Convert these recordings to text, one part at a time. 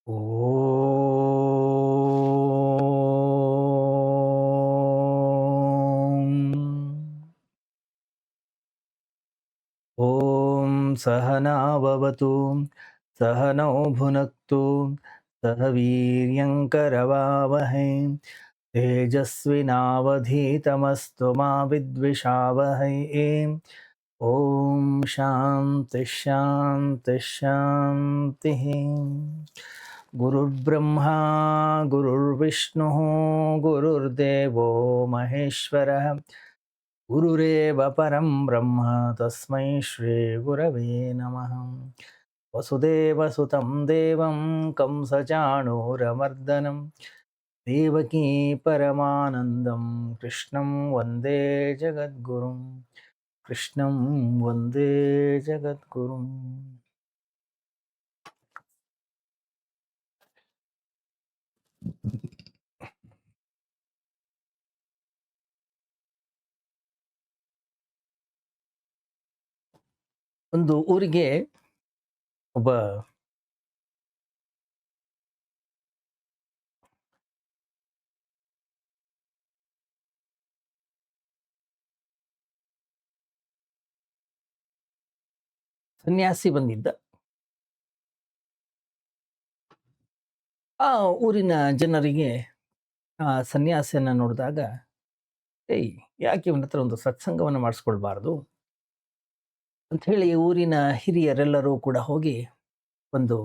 ॐ सहना भवतु सहनौ भुनक्तु सह वीर्यङ्करवावहै तेजस्विनावधीतमस्तु मा विद्विषावहै ॐ शान्ति शान्ति शान्तिः। गुरुर्ब्रह्मा गुरुर्विष्णुः गुरुर्देवो महेश्वरः गुरुरेव परं ब्रह्म तस्मै श्रीगुरवे नमः। वसुदेवसुतं देवं कंसचाणूरमर्दनं देवकी परमानन्दं कृष्णं वन्दे जगद्गुरुं कृष्णं वन्दे जगद्गुरुं। ಒಂದು ಊರಿಗೆ ಒಬ್ಬ ಸನ್ಯಾಸಿ ಬಂದಿದ್ದ. ಆ ಊರಿನ ಜನರಿಗೆ ಆ ಸನ್ಯಾಸಿಯನ್ನ ನೋಡಿದಾಗ, ಏಯ್ ಯಾಕೆ ಇವನ ಹತ್ರ ಒಂದು ಸತ್ಸಂಗವನ್ನು ಮಾಡಿಸ್ಕೊಳ್ಬಾರ್ದು ಅಂತ ಹೇಳಿ ಊರಿನ ಹಿರಿಯರೆಲ್ಲರೂ ಕೂಡ ಹೋಗಿ ಒಂದು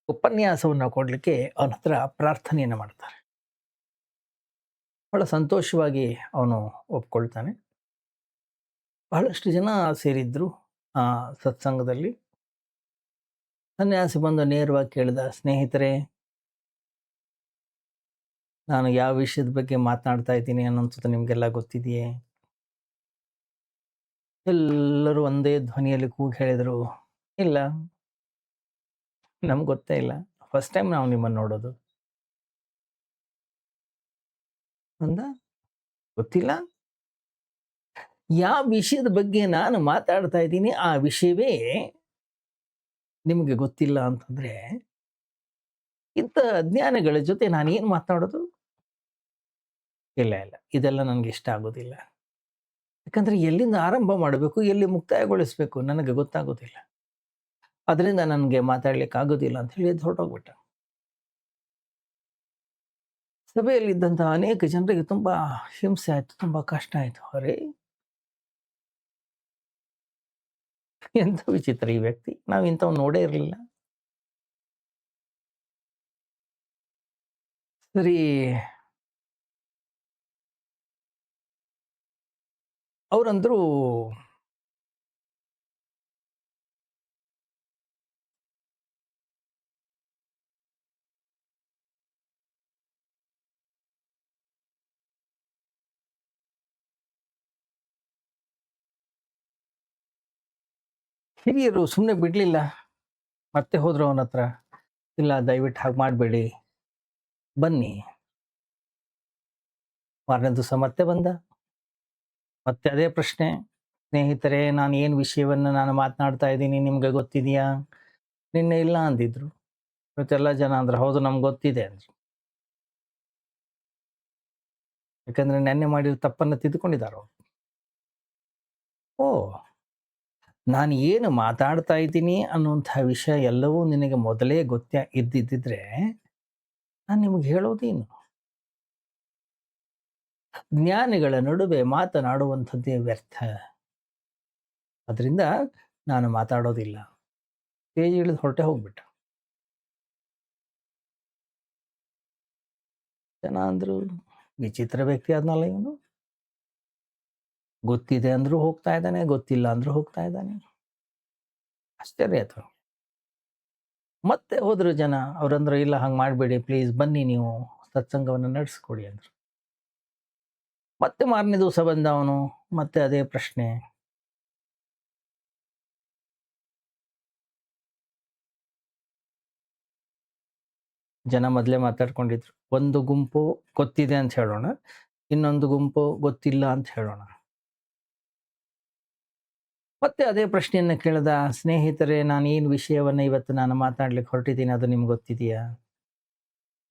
ಉಪನ್ಯಾಸವನ್ನು ಕೊಡಲಿಕ್ಕೆ ಅವನ ಹತ್ರ ಪ್ರಾರ್ಥನೆಯನ್ನು ಮಾಡ್ತಾರೆ. ಬಹಳ ಸಂತೋಷವಾಗಿ ಅವನು ಒಪ್ಕೊಳ್ತಾನೆ. ಬಹಳಷ್ಟು ಜನ ಸೇರಿದ್ರು ಆ ಸತ್ಸಂಗದಲ್ಲಿ. ಸನ್ಯಾಸಿ ಬಂದು ನೇರವಾಗಿ ಕೇಳಿದ, ಸ್ನೇಹಿತರೆ, ನಾನು ಯಾವ ವಿಷಯದ ಬಗ್ಗೆ ಮಾತನಾಡ್ತಾ ಇದ್ದೀನಿ ಅನ್ನೋದು ನಿಮಗೆಲ್ಲ ಗೊತ್ತಿದೆಯೇ? ಎಲ್ಲರೂ ಒಂದೇ ಧ್ವನಿಯಲ್ಲಿ ಕೂಗಿ ಹೇಳಿದರು, ಇಲ್ಲ, ನಮ್ಗೆ ಗೊತ್ತೇ ಇಲ್ಲ, ಫಸ್ಟ್ ಟೈಮ್ ನಾವು ನಿಮ್ಮನ್ನು ನೋಡೋದು. ಅಂದ, ಗೊತ್ತಿಲ್ಲ? ಯಾವ ವಿಷಯದ ಬಗ್ಗೆ ನಾನು ಮಾತಾಡ್ತಾ ಇದ್ದೀನಿ ಆ ವಿಷಯವೇ ನಿಮಗೆ ಗೊತ್ತಿಲ್ಲ ಅಂತಂದ್ರೆ, ಇಂಥ ಅಜ್ಞಾನಿಗಳ ಜೊತೆ ನಾನು ಏನು ಮಾತನಾಡೋದು? ಇಲ್ಲ, ಇದೆಲ್ಲ ನನಗೆ ಇಷ್ಟ ಆಗೋದಿಲ್ಲ. ಯಾಕಂದ್ರೆ ಎಲ್ಲಿಂದ ಆರಂಭ ಮಾಡಬೇಕು, ಎಲ್ಲಿ ಮುಕ್ತಾಯಗೊಳಿಸ್ಬೇಕು ನನಗೆ ಗೊತ್ತಾಗೋದಿಲ್ಲ. ಅದರಿಂದ ನನಗೆ ಮಾತಾಡ್ಲಿಕ್ಕೆ ಆಗೋದಿಲ್ಲ ಅಂತ ಹೇಳಿ ಹೊರಟೋಗ್ಬಿಟ್ಟ. ಸಭೆಯಲ್ಲಿದ್ದಂತಹ ಅನೇಕ ಜನರಿಗೆ ತುಂಬಾ ಹಿಂಸೆ ಆಯ್ತು, ತುಂಬಾ ಕಷ್ಟ ಆಯ್ತು. ಅರೆ, ಎಂಥ ವಿಚಿತ್ರ ಈ ವ್ಯಕ್ತಿ, ನಾವು ಇಂಥವ್ ನೋಡೇ ಇರಲಿಲ್ಲ. ಸರಿ, ಅವರಂದ್ರು, ಹಿರಿಯರು ಸುಮ್ಮನೆ ಬಿಡ್ಲಿಲ್ಲ, ಮತ್ತೆ ಹೋದ್ರು ಅವನ ಹತ್ರ. ಇಲ್ಲ, ದಯವಿಟ್ಟು ಹಾಗೆ ಮಾಡಬೇಡಿ, ಬನ್ನಿ. ಮಾರನೇ ದಿವಸ ಮತ್ತೆ ಬಂದ, ಮತ್ತೆ ಅದೇ ಪ್ರಶ್ನೆ, ಸ್ನೇಹಿತರೆ, ನಾನು ಏನು ವಿಷಯವನ್ನು ನಾನು ಮಾತನಾಡ್ತಾ ಇದ್ದೀನಿ ನಿಮ್ಗೆ ಗೊತ್ತಿದೆಯಾ? ನಿನ್ನೆ ಇಲ್ಲ ಅಂದಿದ್ರು, ಇವತ್ತೆಲ್ಲ ಜನ ಅಂದ್ರೆ ಹೌದು ನಮ್ಗೆ ಗೊತ್ತಿದೆ ಅಂದ್ರು. ಯಾಕಂದ್ರೆ ನೆನ್ನೆ ಮಾಡಿರೋ ತಪ್ಪನ್ನು ತಿದ್ದುಕೊಂಡಿದ್ದಾರೆ ಅವರು. ಓ, ನಾನು ಏನು ಮಾತಾಡ್ತಾ ಇದ್ದೀನಿ ಅನ್ನುವಂಥ ವಿಷಯ ಎಲ್ಲವೂ ನಿನಗೆ ಮೊದಲೇ ಇದ್ದಿದ್ದಿದ್ರೆ ನಾನು ನಿಮಗೆ ಹೇಳೋದೇನು? ಜ್ಞಾನಿಗಳ ನಡುವೆ ಮಾತನಾಡುವಂಥದ್ದೇ ವ್ಯರ್ಥ. ಅದರಿಂದ ನಾನು ಮಾತಾಡೋದಿಲ್ಲ. ಸ್ಟೇಜ್ ಇಳಿದು ಹೊರಟೆ ಹೋಗ್ಬಿಟ್ಟ. ಜನ ಅಂದ್ರು, ವಿಚಿತ್ರ ವ್ಯಕ್ತಿ ಆದ್ನಲ್ಲ ಇವನು, ಗೊತ್ತಿದೆ ಅಂದ್ರೂ ಹೋಗ್ತಾ ಇದ್ದಾನೆ, ಗೊತ್ತಿಲ್ಲ ಅಂದ್ರೂ ಹೋಗ್ತಾ ಇದ್ದಾನೆ. ಆಶ್ಚರ್ಯ ಆಯ್ತು. ಮತ್ತೆ ಹೋದ್ರು ಜನ. ಅವ್ರಂದ್ರು, ಇಲ್ಲ ಹಂಗೆ ಮಾಡಬೇಡಿ, ಪ್ಲೀಸ್ ಬನ್ನಿ, ನೀವು ಸತ್ಸಂಗವನ್ನು ನಡೆಸ್ಕೊಡಿ ಅಂದ್ರು. ಮತ್ತೆ ಮಾರನೇ ದಿವಸ ಬಂದ ಅವನು, ಮತ್ತೆ ಅದೇ ಪ್ರಶ್ನೆ. ಜನ ಮೊದಲೇ ಮಾತಾಡ್ಕೊಂಡಿದ್ರು, ಒಂದು ಗುಂಪು ಗೊತ್ತಿದೆ ಅಂತ ಹೇಳೋಣ, ಇನ್ನೊಂದು ಗುಂಪು ಗೊತ್ತಿಲ್ಲ ಅಂತ ಹೇಳೋಣ. ಮತ್ತೆ ಅದೇ ಪ್ರಶ್ನೆಯನ್ನ ಕೇಳಿದ, ಸ್ನೇಹಿತರೆ ನಾನು ಏನು ವಿಷಯವನ್ನ ಇವತ್ತು ನಾನು ಮಾತಾಡ್ಲಿಕ್ಕೆ ಹೊರಟಿದ್ದೀನಿ ಅದು ನಿಮ್ಗೆ ಗೊತ್ತಿದೆಯಾ?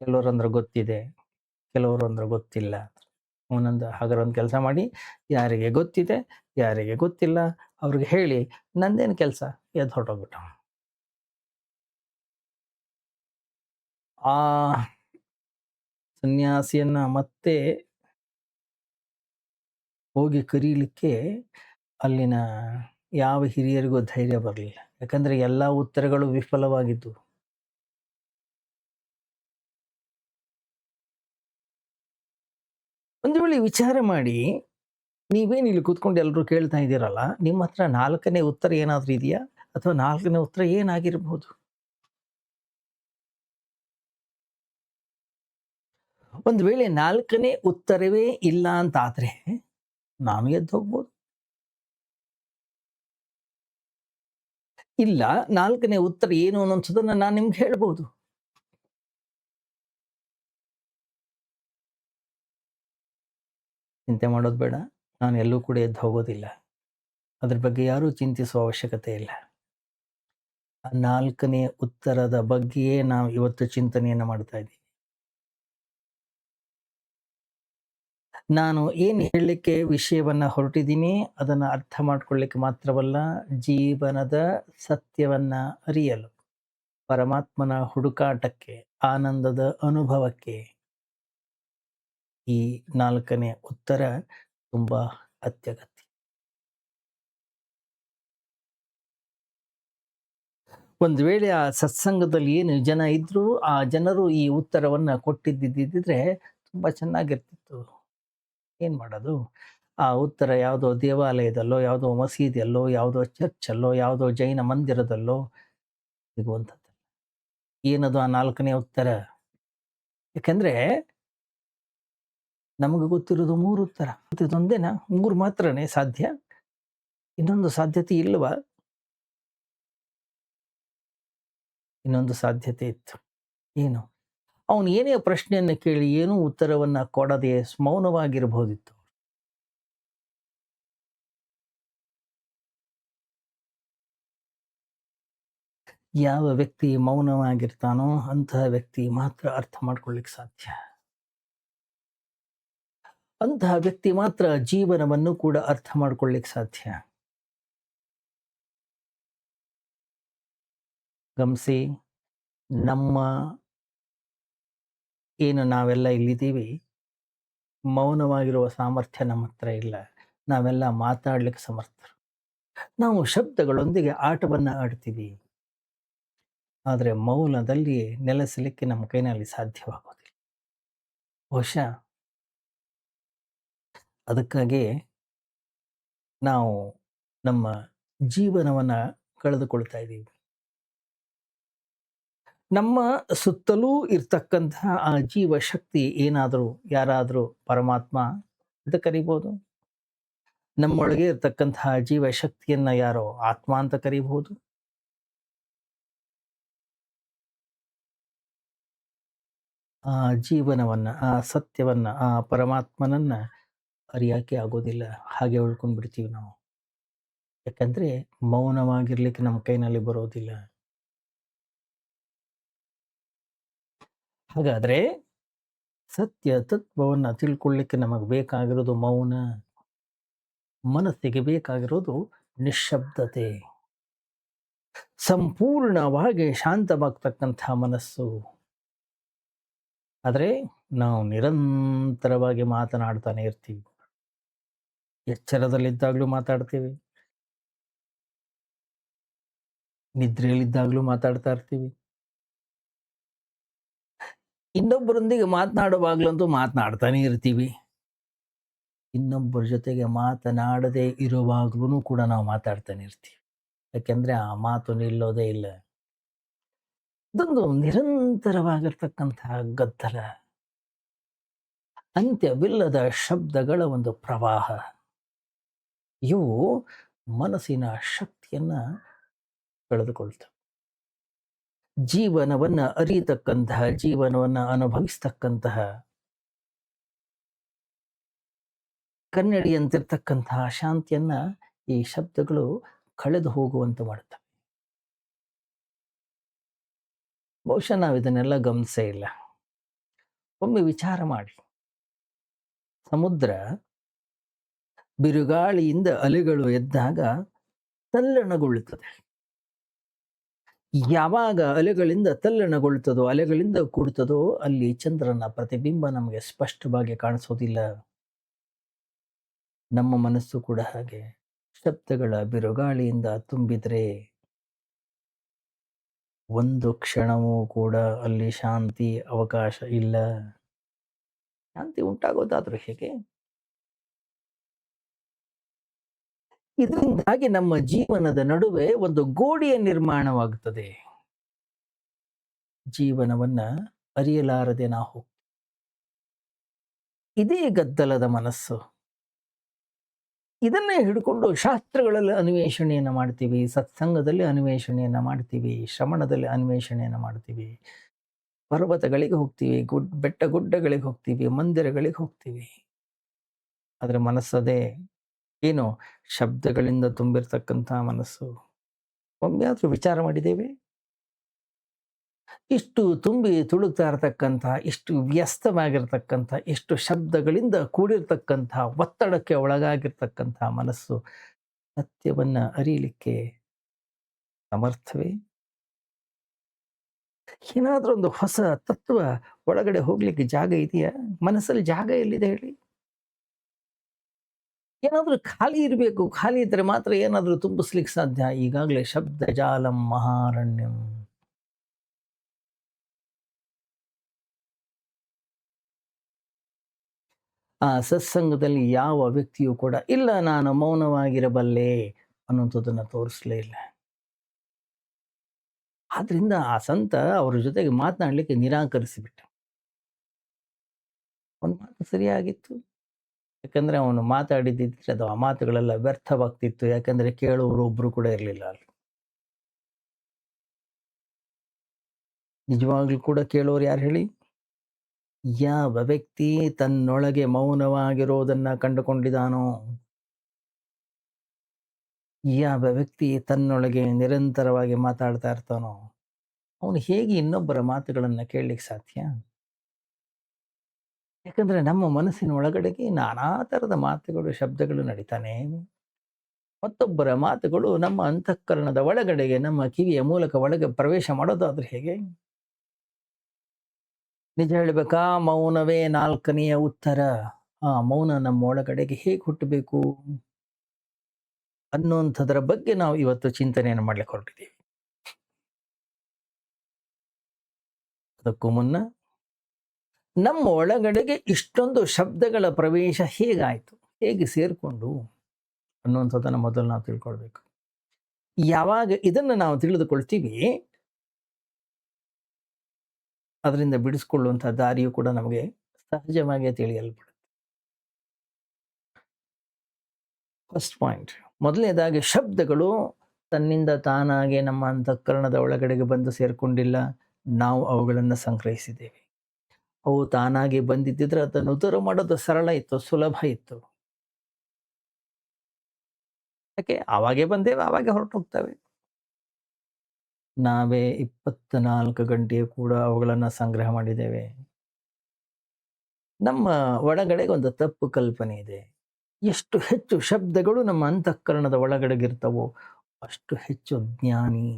ಕೆಲವರಂದ್ರೆ ಗೊತ್ತಿದೆ, ಕೆಲವರು ಅಂದ್ರೆ ಗೊತ್ತಿಲ್ಲ. ಅವನಂದ ಹಾಗಾದ್ರೆ ಒಂದು ಕೆಲಸ ಮಾಡಿ, ಯಾರಿಗೆ ಗೊತ್ತಿದೆ, ಯಾರಿಗೆ ಗೊತ್ತಿಲ್ಲ ಅವ್ರಿಗೆ ಹೇಳಿ, ನಂದೇನು ಕೆಲಸ, ಎದ್ದು ಹೊರಟೋಗ್ಬಿಟ್ಟ. ಆ ಸನ್ಯಾಸಿಯನ್ನ ಮತ್ತೆ ಹೋಗಿ ಕರೀಲಿಕ್ಕೆ ಅಲ್ಲಿನ ಯಾವ ಹಿರಿಯರಿಗೂ ಧೈರ್ಯ ಬರಲಿಲ್ಲ. ಯಾಕಂದ್ರೆ ಎಲ್ಲಾ ಉತ್ತರಗಳು ವಿಫಲವಾಗಿದ್ದು. ಒಂದು ವೇಳೆ ವಿಚಾರ ಮಾಡಿ, ನೀವೇನು ಇಲ್ಲಿ ಕೂತ್ಕೊಂಡು ಎಲ್ಲರೂ ಕೇಳ್ತಾ ಇದ್ದೀರಲ್ಲ, ನಿಮ್ಮ ಹತ್ರ 4ನೇ ಉತ್ತರ ಏನಾದ್ರೂ ಇದೆಯಾ? ಅಥವಾ 4ನೇ ಉತ್ತರ ಏನಾಗಿರ್ಬಹುದು? ಒಂದು ವೇಳೆ 4ನೇ ಉತ್ತರವೇ ಇಲ್ಲ ಅಂತಾದ್ರೆ ನಾನು ಎದ್ದು ಹೋಗ್ಬೋದು. ಇಲ್ಲ 4ನೇ ಉತ್ತರ ಏನು ಅನ್ನೋದನ್ನ ನಾನು ನಿಮ್ಗೆ ಹೇಳ್ಬೋದು. ಚಿಂತೆ ಮಾಡೋದು ಬೇಡ. ನಾನು ಎಲ್ಲೂ ಕೂಡ ಎದ್ದು ಹೋಗೋದಿಲ್ಲ. ಅದ್ರ ಬಗ್ಗೆ ಯಾರೂ ಚಿಂತಿಸುವ ಅವಶ್ಯಕತೆ ಇಲ್ಲ. ಆ 4ನೇ ಉತ್ತರದ ಬಗ್ಗೆಯೇ ನಾವು ಇವತ್ತು ಚಿಂತನೆಯನ್ನ ಮಾಡ್ತಾ ಇದ್ದೀವಿ. ನಾನು ಏನು ಹೇಳಲಿಕ್ಕೆ ವಿಷಯವನ್ನ ಹೊರಟಿದ್ದೀನಿ ಅದನ್ನ ಅರ್ಥ ಮಾಡ್ಕೊಳ್ಳಿಕ್ಕೆ ಮಾತ್ರವಲ್ಲ, ಜೀವನದ ಸತ್ಯವನ್ನ ಅರಿಯಲು, ಪರಮಾತ್ಮನ ಹುಡುಕಾಟಕ್ಕೆ, ಆನಂದದ ಅನುಭವಕ್ಕೆ ಈ 4ನೇ ಉತ್ತರ ತುಂಬಾ ಅತ್ಯಗತ್ಯ. ಒಂದು ವೇಳೆ ಆ ಸತ್ಸಂಗದಲ್ಲಿ ಏನು ಜನ ಇದ್ರು, ಆ ಜನರು ಈ ಉತ್ತರವನ್ನ ಕೊಟ್ಟಿದ್ದಿದ್ರೆ ತುಂಬಾ ಚೆನ್ನಾಗಿರ್ತಿತ್ತು. ಏನ್ ಮಾಡೋದು? ಆ ಉತ್ತರ ಯಾವುದೋ ದೇವಾಲಯದಲ್ಲೋ, ಯಾವುದೋ ಮಸೀದಿಯಲ್ಲೋ, ಯಾವುದೋ ಚರ್ಚಲ್ಲೋ, ಯಾವುದೋ ಜೈನ ಮಂದಿರದಲ್ಲೋ ಸಿಗುವಂಥದ್ದು. ಏನದು ಆ 4ನೇ ಉತ್ತರ? ಯಾಕಂದ್ರೆ ನಮಗೆ ಗೊತ್ತಿರೋದು 3 ಉತ್ತರ. ಇದೊಂದೇನಾ? 3 ಮಾತ್ರನೇ ಸಾಧ್ಯ? ಇನ್ನೊಂದು ಸಾಧ್ಯತೆ ಇಲ್ವಾ? ಇನ್ನೊಂದು ಸಾಧ್ಯತೆ ಇತ್ತು. ಏನು? ಅವನು ಏನೇ ಪ್ರಶ್ನೆಯನ್ನ ಕೇಳಿ ಏನೂ ಉತ್ತರವನ್ನ ಕೊಡದೆ ಮೌನವಾಗಿರಬಹುದಿತ್ತು. ಯಾವ ವ್ಯಕ್ತಿ ಮೌನವಾಗಿರ್ತಾನೋ ಅಂತಹ ವ್ಯಕ್ತಿ ಮಾತ್ರ ಅರ್ಥ ಮಾಡ್ಕೊಳ್ಳಿಕ್ಕೆ ಸಾಧ್ಯ. ಅಂತಹ ವ್ಯಕ್ತಿ ಮಾತ್ರ ಜೀವನವನ್ನು ಕೂಡ ಅರ್ಥ ಮಾಡ್ಕೊಳ್ಳಿಕ್ಕೆ ಸಾಧ್ಯ. ಗಮನಿಸಿ, ನಮ್ಮ ಏನು ನಾವೆಲ್ಲ ಇಲ್ಲಿದ್ದೀವಿ, ಮೌನವಾಗಿರುವ ಸಾಮರ್ಥ್ಯ ನಮ್ಮ ಹತ್ರ ಇಲ್ಲ. ನಾವೆಲ್ಲ ಮಾತಾಡ್ಲಿಕ್ಕೆ ಸಮರ್ಥರು. ನಾವು ಶಬ್ದಗಳೊಂದಿಗೆ ಆಟವನ್ನ ಆಡ್ತೀವಿ. ಆದರೆ ಮೌನದಲ್ಲಿ ನೆಲೆಸಲಿಕ್ಕೆ ನಮ್ಮ ಕೈನಲ್ಲಿ ಸಾಧ್ಯವಾಗೋದಿಲ್ಲ. ಬಹುಶಃ ಅದಕ್ಕಾಗಿ ನಾವು ನಮ್ಮ ಜೀವನವನ್ನ ಕಳೆದುಕೊಳ್ತಾ ಇದ್ದೀವಿ. ನಮ್ಮ ಸುತ್ತಲೂ ಇರ್ತಕ್ಕಂತಹ ಆ ಜೀವ ಶಕ್ತಿ ಏನಾದರೂ ಯಾರಾದರೂ ಪರಮಾತ್ಮ ಅಂತ ಕರಿಬಹುದು. ನಮ್ಮೊಳಗೆ ಇರ್ತಕ್ಕಂತಹ ಜೀವ ಶಕ್ತಿಯನ್ನ ಯಾರೋ ಆತ್ಮ ಅಂತ ಕರಿಬಹುದು. ಆ ಜೀವನವನ್ನ, ಆ ಸತ್ಯವನ್ನ, ಆ ಪರಮಾತ್ಮನನ್ನ ಅರಿಯಾಕೆ ಆಗೋದಿಲ್ಲ. ಹಾಗೆ ಉಳ್ಕೊಂಡ್ ಬಿಡ್ತೀವಿ ನಾವು. ಯಾಕಂದ್ರೆ ಮೌನವಾಗಿರ್ಲಿಕ್ಕೆ ನಮ್ಮ ಕೈನಲ್ಲಿ ಬರೋದಿಲ್ಲ. ಹಾಗಾದ್ರೆ ಸತ್ಯ ತತ್ವವನ್ನ ತಿಳ್ಕೊಳ್ಳಿಕ್ಕೆ ನಮಗೆ ಬೇಕಾಗಿರೋದು ಮೌನ. ಮನಸ್ಸಿಗೆ ಬೇಕಾಗಿರೋದು ನಿಶ್ಶಬ್ದತೆ. ಸಂಪೂರ್ಣವಾಗಿ ಶಾಂತವಾಗ್ತಕ್ಕಂಥ ಮನಸ್ಸು. ಆದ್ರೆ ನಾವು ನಿರಂತರವಾಗಿ ಮಾತನಾಡ್ತಾನೆ ಇರ್ತೀವಿ. ಎಚ್ಚರದಲ್ಲಿದ್ದಾಗಲೂ ಮಾತಾಡ್ತೀವಿ, ನಿದ್ರೆಯಲ್ಲಿದ್ದಾಗಲೂ ಮಾತಾಡ್ತಾ ಇರ್ತೀವಿ, ಇನ್ನೊಬ್ಬರೊಂದಿಗೆ ಮಾತನಾಡುವಾಗ್ಲಂತೂ ಮಾತನಾಡ್ತಾನೆ ಇರ್ತೀವಿ. ಇನ್ನೊಬ್ಬರ ಜೊತೆಗೆ ಮಾತನಾಡದೆ ಇರುವಾಗ್ಲೂ ಕೂಡ ನಾವು ಮಾತಾಡ್ತಾನೆ ಇರ್ತೀವಿ. ಯಾಕೆಂದ್ರೆ ಆ ಮಾತು ನಿಲ್ಲೋದೇ ಇಲ್ಲ. ಇದೊಂದು ನಿರಂತರವಾಗಿರ್ತಕ್ಕಂತಹ ಗದ್ದಲ, ಅಂತ್ಯವಿಲ್ಲದ ಶಬ್ದಗಳ ಒಂದು ಪ್ರವಾಹ. ಇವು ಮನಸ್ಸಿನ ಶಕ್ತಿಯನ್ನ ಕಳೆದುಕೊಳ್ತವೆ. ಜೀವನವನ್ನ ಅರಿಯತಕ್ಕಂತಹ, ಜೀವನವನ್ನ ಅನುಭವಿಸ್ತಕ್ಕಂತಹ ಕನ್ನಡಿಯಂತಿರ್ತಕ್ಕಂತಹ ಶಾಂತಿಯನ್ನ ಈ ಶಬ್ದಗಳು ಕಳೆದು ಹೋಗುವಂತೆ ಮಾಡುತ್ತವೆ. ಬಹುಶಃ ನಾವು ಇದನ್ನೆಲ್ಲ ಗಮನಿಸೇ ಇಲ್ಲ. ಒಮ್ಮೆ ವಿಚಾರ ಮಾಡಿ, ಸಮುದ್ರ ಬಿರುಗಾಳಿಯಿಂದ ಅಲೆಗಳು ಎದ್ದಾಗ ತಲ್ಲಣಗೊಳ್ಳುತ್ತದೆ. ಯಾವಾಗ ಅಲೆಗಳಿಂದ ತಲ್ಲಣಗೊಳ್ಳುತ್ತದೋ, ಅಲೆಗಳಿಂದ ಕೂಡುತ್ತದೋ, ಅಲ್ಲಿ ಚಂದ್ರನ ಪ್ರತಿಬಿಂಬ ನಮಗೆ ಸ್ಪಷ್ಟವಾಗಿ ಕಾಣಿಸೋದಿಲ್ಲ. ನಮ್ಮ ಮನಸ್ಸು ಕೂಡ ಹಾಗೆ. ಶಬ್ದಗಳ ಬಿರುಗಾಳಿಯಿಂದ ತುಂಬಿದರೆ ಒಂದು ಕ್ಷಣವೂ ಕೂಡ ಅಲ್ಲಿ ಶಾಂತಿ ಅವಕಾಶ ಇಲ್ಲ. ಶಾಂತಿ ಉಂಟಾಗೋದಾದ್ರೂ ಹೇಗೆ? ಇದರಿಂದಾಗಿ ನಮ್ಮ ಜೀವನದ ನಡುವೆ ಒಂದು ಗೋಡೆಯ ನಿರ್ಮಾಣವಾಗುತ್ತದೆ. ಜೀವನವನ್ನ ಅರಿಯಲಾರದೆ ನಾವು ಇದೇ ಗದ್ದಲದ ಮನಸ್ಸು. ಇದನ್ನೇ ಹಿಡ್ಕೊಂಡು ಶಾಸ್ತ್ರಗಳಲ್ಲಿ ಅನ್ವೇಷಣೆಯನ್ನು ಮಾಡ್ತೀವಿ, ಸತ್ಸಂಗದಲ್ಲಿ ಅನ್ವೇಷಣೆಯನ್ನು ಮಾಡ್ತೀವಿ, ಶ್ರವಣದಲ್ಲಿ ಅನ್ವೇಷಣೆಯನ್ನು ಮಾಡ್ತೀವಿ, ಪರ್ವತಗಳಿಗೆ ಹೋಗ್ತೀವಿ, ಬೆಟ್ಟ ಗುಡ್ಡಗಳಿಗೆ ಹೋಗ್ತೀವಿ, ಮಂದಿರಗಳಿಗೆ ಹೋಗ್ತೀವಿ. ಅದರ ಮನಸ್ಸದೇ ಏನು ಶಬ್ದಗಳಿಂದ ತುಂಬಿರ್ತಕ್ಕಂಥ ಮನಸ್ಸು. ಒಮ್ಮೆಯಾದ್ರೂ ವಿಚಾರ ಮಾಡಿದ್ದೇವೆ? ಇಷ್ಟು ತುಂಬಿ ತುಳುಕ್ತಾ ಇರತಕ್ಕಂಥ, ಇಷ್ಟು ವ್ಯಸ್ತವಾಗಿರ್ತಕ್ಕಂಥ, ಇಷ್ಟು ಶಬ್ದಗಳಿಂದ ಕೂಡಿರ್ತಕ್ಕಂಥ, ಒತ್ತಡಕ್ಕೆ ಒಳಗಾಗಿರ್ತಕ್ಕಂಥ ಮನಸ್ಸು ಸತ್ಯವನ್ನ ಅರಿಯಲಿಕ್ಕೆ ಸಮರ್ಥವೇ? ಏನಾದ್ರೂ ಒಂದು ಹೊಸ ತತ್ವ ಒಳಗಡೆ ಹೋಗ್ಲಿಕ್ಕೆ ಜಾಗ ಇದೆಯಾ? ಮನಸ್ಸಲ್ಲಿ ಜಾಗ ಎಲ್ಲಿದೆ ಹೇಳಿ? ಏನಾದ್ರೂ ಖಾಲಿ ಇರಬೇಕು. ಖಾಲಿ ಇದ್ರೆ ಮಾತ್ರ ಏನಾದ್ರೂ ತುಂಬಿಸ್ಲಿಕ್ಕೆ ಸಾಧ್ಯ. ಈಗಾಗಲೇ ಶಬ್ದ ಜಾಲಂ ಮಹಾರಣ್ಯಂ. ಆ ಸತ್ಸಂಗದಲ್ಲಿ ಯಾವ ವ್ಯಕ್ತಿಯೂ ಕೂಡ ಇಲ್ಲ ನಾನು ಮೌನವಾಗಿರಬಲ್ಲೆ ಅನ್ನುವಂಥದ್ದನ್ನು ತೋರಿಸಲೇ ಇಲ್ಲ. ಆದ್ರಿಂದ ಆ ಸಂತ ಅವ್ರ ಜೊತೆಗೆ ಮಾತನಾಡಲಿಕ್ಕೆ ನಿರಾಕರಿಸಿಬಿಟ್ಟ. ಒಂದು ಮಾತು ಸರಿಯಾಗಿತ್ತು. ಯಾಕಂದ್ರೆ ಅವನು ಮಾತಾಡಿದ್ದಿದ್ರೆ ಅದು ಆ ಮಾತುಗಳೆಲ್ಲ ವ್ಯರ್ಥವಾಗ್ತಿತ್ತು. ಯಾಕಂದ್ರೆ ಕೇಳುವವರು ಒಬ್ರು ಕೂಡ ಇರಲಿಲ್ಲ ಅಲ್ಲಿ. ನಿಜವಾಗ್ಲೂ ಕೂಡ ಕೇಳೋರು ಯಾರು ಹೇಳಿ? ಯಾವ ವ್ಯಕ್ತಿ ತನ್ನೊಳಗೆ ಮೌನವಾಗಿರೋದನ್ನ ಕಂಡುಕೊಂಡಿದ್ದಾನೋ, ಯಾವ ವ್ಯಕ್ತಿ ತನ್ನೊಳಗೆ ನಿರಂತರವಾಗಿ ಮಾತಾಡ್ತಾ ಇರ್ತಾನೋ, ಅವನು ಹೇಗೆ ಇನ್ನೊಬ್ಬರ ಮಾತುಗಳನ್ನ ಕೇಳಲಿಕ್ಕೆ ಸಾಧ್ಯ? ಯಾಕಂದ್ರೆ ನಮ್ಮ ಮನಸ್ಸಿನ ಒಳಗಡೆಗೆ ನಾನಾ ತರದ ಮಾತುಗಳು, ಶಬ್ದಗಳು ನಡೀತಾನೆ. ಮತ್ತೊಬ್ಬರ ಮಾತುಗಳು ನಮ್ಮ ಅಂತಃಕರಣದ ಒಳಗಡೆಗೆ, ನಮ್ಮ ಕಿವಿಯ ಮೂಲಕ ಒಳಗೆ ಪ್ರವೇಶ ಮಾಡೋದಾದ್ರೆ ಹೇಗೆ? ನಿಜ ಹೇಳ್ಬೇಕಾ, ಮೌನವೇ ನಾಲ್ಕನೆಯ ಉತ್ತರ. ಆ ಮೌನ ನಮ್ಮ ಒಳಗಡೆಗೆ ಹೇಗೆ ಹುಟ್ಟಬೇಕು ಅನ್ನುವಂಥದ್ರ ಬಗ್ಗೆ ನಾವು ಇವತ್ತು ಚಿಂತನೆಯನ್ನು ಮಾಡ್ಲಿಕ್ಕೆ ಹೊರಟಿದ್ದೀವಿ. ಅದಕ್ಕೂ ಮುನ್ನ ನಮ್ಮ ಒಳಗಡೆಗೆ ಇಷ್ಟೊಂದು ಶಬ್ದಗಳ ಪ್ರವೇಶ ಹೇಗಾಯ್ತು, ಹೇಗೆ ಸೇರ್ಕೊಂಡು ಅನ್ನುವಂಥದ್ದನ್ನು ಮೊದಲು ನಾವು ತಿಳ್ಕೊಳ್ಬೇಕು. ಯಾವಾಗ ಇದನ್ನು ನಾವು ತಿಳಿದುಕೊಳ್ತೀವಿ, ಅದರಿಂದ ಬಿಡಿಸ್ಕೊಳ್ಳುವಂಥ ದಾರಿಯು ಕೂಡ ನಮಗೆ ಸಹಜವಾಗಿ ತಿಳಿಯಲ್ಪಡುತ್ತೆ. ಫಸ್ಟ್ ಪಾಯಿಂಟ್, ಮೊದಲನೇದಾಗಿ ಶಬ್ದಗಳು ತನ್ನಿಂದ ತಾನಾಗೆ ನಮ್ಮ ಅಂತಃಕರಣದ ಒಳಗಡೆಗೆ ಬಂದು ಸೇರ್ಕೊಂಡಿಲ್ಲ, ನಾವು ಅವುಗಳನ್ನು ಸಂಗ್ರಹಿಸಿದ್ದೇವೆ. ಅವು ತಾನಾಗಿ ಬಂದಿದ್ದಿದ್ರೆ ಅದನ್ನು ಉತ್ತರ ಮಾಡೋದು ಸರಳ ಇತ್ತು, ಸುಲಭ ಇತ್ತು. ಯಾಕೆ ಆವಾಗೇ ಬಂದೇವೆ, ಆವಾಗೇ ಹೊರಟು ಹೋಗ್ತವೆ. ನಾವೇ 24 ಗಂಟೆ ಕೂಡ ಅವುಗಳನ್ನು ಸಂಗ್ರಹ ಮಾಡಿದ್ದೇವೆ. ನಮ್ಮ ಒಳಗಡೆಗೆ ಒಂದು ತಪ್ಪು ಕಲ್ಪನೆ ಇದೆ. ಎಷ್ಟು ಹೆಚ್ಚು ಶಬ್ದಗಳು ನಮ್ಮ ಅಂತಃಕರಣದ ಒಳಗಡೆಗಿರ್ತವೋ ಅಷ್ಟು ಹೆಚ್ಚು ಜ್ಞಾನಿ.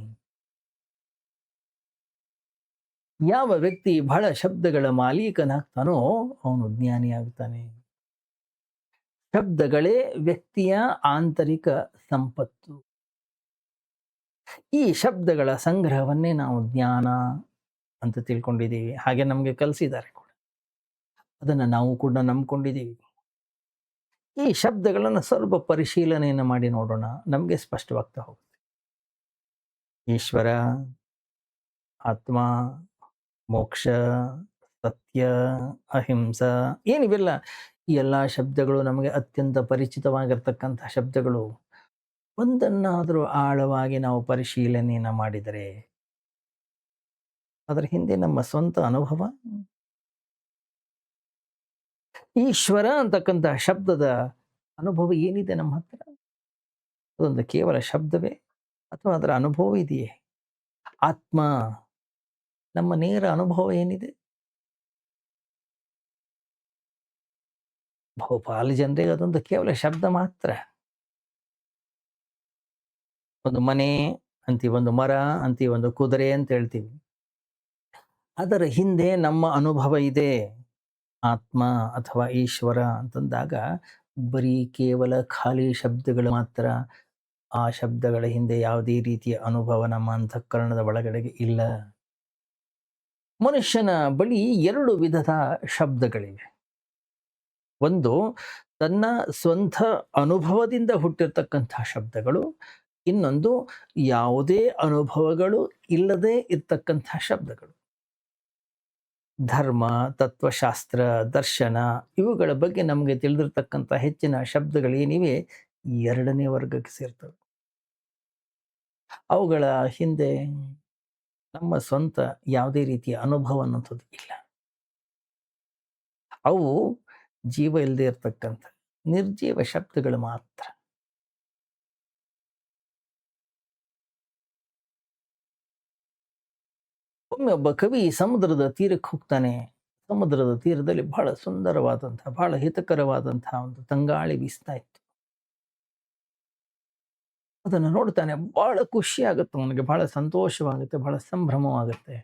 ಯಾವ ವ್ಯಕ್ತಿ ಬಹಳ ಶಬ್ದಗಳ ಮಾಲೀಕನಾಗ್ತಾನೋ ಅವನು ಜ್ಞಾನಿ ಆಗ್ತಾನೆ. ಶಬ್ದಗಳೇ ವ್ಯಕ್ತಿಯ ಆಂತರಿಕ ಸಂಪತ್ತು. ಈ ಶಬ್ದಗಳ ಸಂಗ್ರಹವನ್ನೇ ನಾವು ಜ್ಞಾನ ಅಂತ ತಿಳ್ಕೊಂಡಿದ್ದೀವಿ. ಹಾಗೆ ನಮಗೆ ಕಲಿಸಿದ್ದಾರೆ ಕೂಡ. ಅದನ್ನು ನಾವು ಕೂಡ ನಂಬ್ಕೊಂಡಿದ್ದೀವಿ. ಈ ಶಬ್ದಗಳನ್ನು ಸ್ವಲ್ಪ ಪರಿಶೀಲನೆಯನ್ನು ಮಾಡಿ ನೋಡೋಣ, ನಮಗೆ ಸ್ಪಷ್ಟವಾಗ್ತಾ ಹೋಗುತ್ತೆ. ಈಶ್ವರ, ಆತ್ಮ, ಮೋಕ್ಷ, ಸತ್ಯ, ಅಹಿಂಸ, ಏನಿವೆಲ್ಲ ಈ ಎಲ್ಲ ಶಬ್ದಗಳು ನಮಗೆ ಅತ್ಯಂತ ಪರಿಚಿತವಾಗಿರ್ತಕ್ಕಂಥ ಶಬ್ದಗಳು. ಒಂದನ್ನಾದರೂ ಆಳವಾಗಿ ನಾವು ಪರಿಶೀಲನೆಯನ್ನು ಮಾಡಿದರೆ ಅದರ ಹಿಂದೆ ನಮ್ಮ ಸ್ವಂತ ಅನುಭವ. ಈಶ್ವರ ಅಂತಕ್ಕಂಥ ಶಬ್ದದ ಅನುಭವ ಏನಿದೆ ನಮ್ಮ ಹತ್ರ? ಅದೊಂದು ಕೇವಲ ಶಬ್ದವೇ ಅಥವಾ ಅದರ ಅನುಭವ ಇದೆಯೇ? ಆತ್ಮ ನಮ್ಮ ನೇರ ಅನುಭವ ಏನಿದೆ? ಬಹುಪಾಲು ಜನರಿಗೆ ಅದೊಂದು ಕೇವಲ ಶಬ್ದ ಮಾತ್ರ. ಒಂದು ಮನೆ ಅಂತೀವಿ, ಒಂದು ಮರ ಅಂತೀವಿ, ಒಂದು ಕುದುರೆ ಅಂತ ಹೇಳ್ತೀವಿ. ಅದರ ಹಿಂದೆ ನಮ್ಮ ಅನುಭವ ಇದೆ. ಆತ್ಮ ಅಥವಾ ಈಶ್ವರ ಅಂತಂದಾಗ ಬರೀ ಕೇವಲ ಖಾಲಿ ಶಬ್ದಗಳು ಮಾತ್ರ. ಆ ಶಬ್ದಗಳ ಹಿಂದೆ ಯಾವುದೇ ರೀತಿಯ ಅನುಭವ ನಮ್ಮ ಅಂತಃಕರಣದ ಒಳಗಡೆಗೆ ಇಲ್ಲ. ಮನುಷ್ಯನ ಬಳಿ 2 ವಿಧದ ಶಬ್ದಗಳಿವೆ. ಒಂದು ತನ್ನ ಸ್ವಂತ ಅನುಭವದಿಂದ ಹುಟ್ಟಿರ್ತಕ್ಕಂತಹ ಶಬ್ದಗಳು. ಇನ್ನೊಂದು ಯಾವುದೇ ಅನುಭವಗಳು ಇಲ್ಲದೆ ಇರ್ತಕ್ಕಂತಹ ಶಬ್ದಗಳು. ಧರ್ಮ, ತತ್ವಶಾಸ್ತ್ರ, ದರ್ಶನ ಇವುಗಳ ಬಗ್ಗೆ ನಮಗೆ ತಿಳಿದಿರ್ತಕ್ಕಂಥ ಹೆಚ್ಚಿನ ಶಬ್ದಗಳೇನಿವೆ 2ನೇ ವರ್ಗಕ್ಕೆ ಸೇರ್ತವೆ. ಅವುಗಳ ಹಿಂದೆ ನಮ್ಮ ಸ್ವಂತ ಯಾವುದೇ ರೀತಿಯ ಅನುಭವ ಅನ್ನುವಂಥದ್ದು ಇಲ್ಲ. ಅವು ಜೀವ ಇಲ್ಲದೆ ಇರತಕ್ಕಂಥ ನಿರ್ಜೀವ ಶಬ್ದಗಳು ಮಾತ್ರ. ಒಮ್ಮೆ ಒಬ್ಬ ಕವಿ ಸಮುದ್ರದ ತೀರಕ್ಕೆ ಹೋಗ್ತಾನೆ. ಸಮುದ್ರದ ತೀರದಲ್ಲಿ ಬಹಳ ಸುಂದರವಾದಂತಹ, ಬಹಳ ಹಿತಕರವಾದಂತಹ ಒಂದು ತಂಗಾಳಿ ಬೀಸ್ತಾ ಇತ್ತು. ಅದನ್ನು ನೋಡ್ತಾನೆ, ಬಹಳ ಖುಷಿ ಆಗುತ್ತೆ ಅವನಿಗೆ, ಬಹಳ ಸಂತೋಷವಾಗುತ್ತೆ, ಬಹಳ ಸಂಭ್ರಮವಾಗುತ್ತೆ.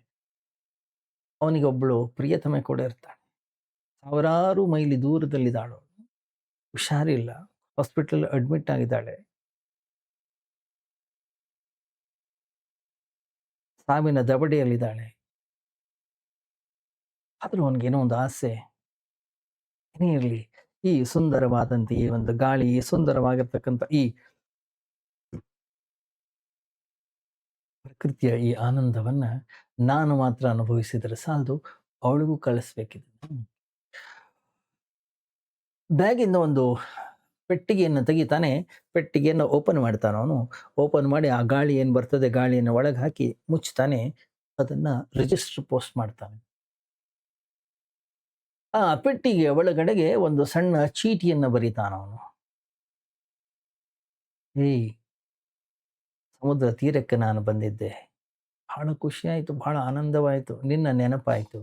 ಅವನಿಗೆ ಒಬ್ಬಳು ಪ್ರಿಯತಮೆ ಕೂಡ ಇರ್ತಾಳೆ. ಸಾವಿರಾರು ಮೈಲಿ ದೂರದಲ್ಲಿದ್ದಾಳು. ಹುಷಾರಿಲ್ಲ, ಹಾಸ್ಪಿಟಲ್ ಅಡ್ಮಿಟ್ ಆಗಿದ್ದಾಳೆ. ಸಾವಿನ ದವಡೆಯಲ್ಲಿದ್ದಾಳೆ. ಆದ್ರೂ ಅವನಿಗೇನೋ ಒಂದು ಆಸೆ. ಏನೇ ಇರಲಿ, ಈ ಸುಂದರವಾದಂಥ ಈ ಒಂದು ಗಾಳಿ, ಸುಂದರವಾಗಿರ್ತಕ್ಕಂಥ ಈ ಪ್ರಕೃತಿಯ ಈ ಆನಂದವನ್ನ ನಾನು ಮಾತ್ರ ಅನುಭವಿಸಿದರೆ ಸಾಲದು, ಅವಳಿಗೂ ಕಳಿಸ್ಬೇಕಿದೆ. ಬ್ಯಾಗಿಂದ ಒಂದು ಪೆಟ್ಟಿಗೆಯನ್ನು ತೆಗಿತಾನೆ. ಪೆಟ್ಟಿಗೆಯನ್ನು ಓಪನ್ ಮಾಡ್ತಾನೆ ಅವನು. ಓಪನ್ ಮಾಡಿ ಆ ಗಾಳಿ ಏನು ಬರ್ತದೆ, ಗಾಳಿಯನ್ನು ಒಳಗೆ ಹಾಕಿ ಮುಚ್ತಾನೆ. ಅದನ್ನ ರಿಜಿಸ್ಟರ್ ಪೋಸ್ಟ್ ಮಾಡ್ತಾನೆ. ಆ ಪೆಟ್ಟಿಗೆಯ ಒಳಗಡೆಗೆ ಒಂದು ಸಣ್ಣ ಚೀಟಿಯನ್ನು ಬರೀತಾನವನು. ಏಯ್, ಸಮುದ್ರ ತೀರಕ್ಕೆ ನಾನು ಬಂದಿದ್ದೆ. ಬಹಳ ಖುಷಿಯಾಯಿತು, ಬಹಳ ಆನಂದವಾಯಿತು. ನಿನ್ನ ನೆನಪಾಯಿತು.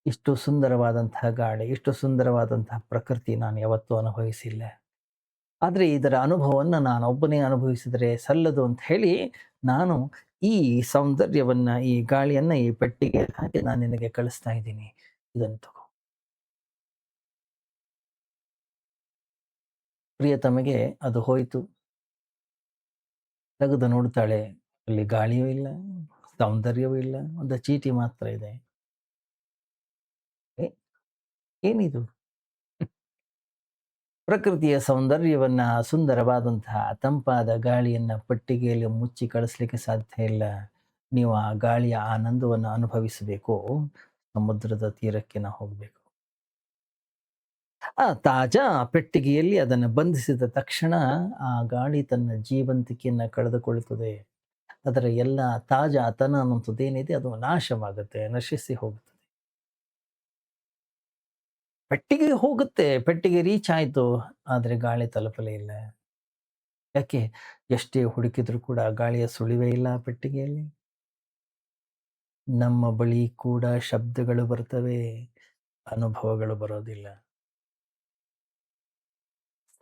ಇಷ್ಟು ಸುಂದರವಾದಂತಹ ಗಾಳಿ, ಇಷ್ಟು ಸುಂದರವಾದಂತಹ ಪ್ರಕೃತಿ ನಾನು ಯಾವತ್ತೂ ಅನುಭವಿಸಿಲ್ಲ. ಆದರೆ ಇದರ ಅನುಭವವನ್ನು ನಾನೊಬ್ಬನೇ ಅನುಭವಿಸಿದರೆ ಸಲ್ಲದು ಅಂತ ಹೇಳಿ, ನಾನು ಈ ಸೌಂದರ್ಯವನ್ನ, ಈ ಗಾಳಿಯನ್ನ ಈ ಪೆಟ್ಟಿಗೆ ಹಾಕಿ ನಾನು ನಿನಗೆ ಕಳಿಸ್ತಾ ಇದ್ದೀನಿ. ಇದನ್ನು ತಗೋ. ಪ್ರಿಯತಮೆಗೆ ಅದು ಹೋಯಿತು. ತೆಗೆದು ನೋಡ್ತಾಳೆ, ಅಲ್ಲಿ ಗಾಳಿಯೂ ಇಲ್ಲ, ಸೌಂದರ್ಯವೂ ಇಲ್ಲ, ಒಂದು ಚೀಟಿ ಮಾತ್ರ ಇದೆ. ಏ, ಏನಿದು? ಪ್ರಕೃತಿಯ ಸೌಂದರ್ಯವನ್ನ, ಸುಂದರವಾದಂತಹ ತಂಪಾದ ಗಾಳಿಯನ್ನ ಪೆಟ್ಟಿಗೆಯಲ್ಲಿ ಮುಚ್ಚಿ ಕಳಿಸ್ಲಿಕ್ಕೆ ಸಾಧ್ಯ ಇಲ್ಲ. ನೀವು ಆ ಗಾಳಿಯ ಆನಂದವನ್ನು ಅನುಭವಿಸಬೇಕು, ಸಮುದ್ರದ ತೀರಕ್ಕೆ ನಾವು ಹೋಗಬೇಕು. ಆ ತಾಜಾ ಪೆಟ್ಟಿಗೆಯಲ್ಲಿ ಅದನ್ನು ಬಂಧಿಸಿದ ತಕ್ಷಣ ಆ ಗಾಳಿ ತನ್ನ ಜೀವಂತಿಕೆಯನ್ನು ಕಳೆದುಕೊಳ್ಳುತ್ತದೆ. ಅದರ ಎಲ್ಲ ತಾಜಾತನ ಅನ್ನುವಂಥದ್ದು ಏನಿದೆ ಅದು ನಾಶವಾಗುತ್ತೆ, ನಶಿಸಿ ಹೋಗುತ್ತದೆ. ಪೆಟ್ಟಿಗೆ ಹೋಗುತ್ತೆ, ಪೆಟ್ಟಿಗೆ ರೀಚ್ ಆಯಿತು, ಆದರೆ ಗಾಳಿ ತಲುಪಲೇ ಇಲ್ಲ. ಯಾಕೆ? ಎಷ್ಟೇ ಹುಡುಕಿದ್ರೂ ಕೂಡ ಗಾಳಿಯ ಸುಳಿವೇ ಇಲ್ಲ ಆ ಪೆಟ್ಟಿಗೆಯಲ್ಲಿ. ನಮ್ಮ ಬಳಿ ಕೂಡ ಶಬ್ದಗಳು ಬರ್ತವೆ, ಅನುಭವಗಳು ಬರೋದಿಲ್ಲ.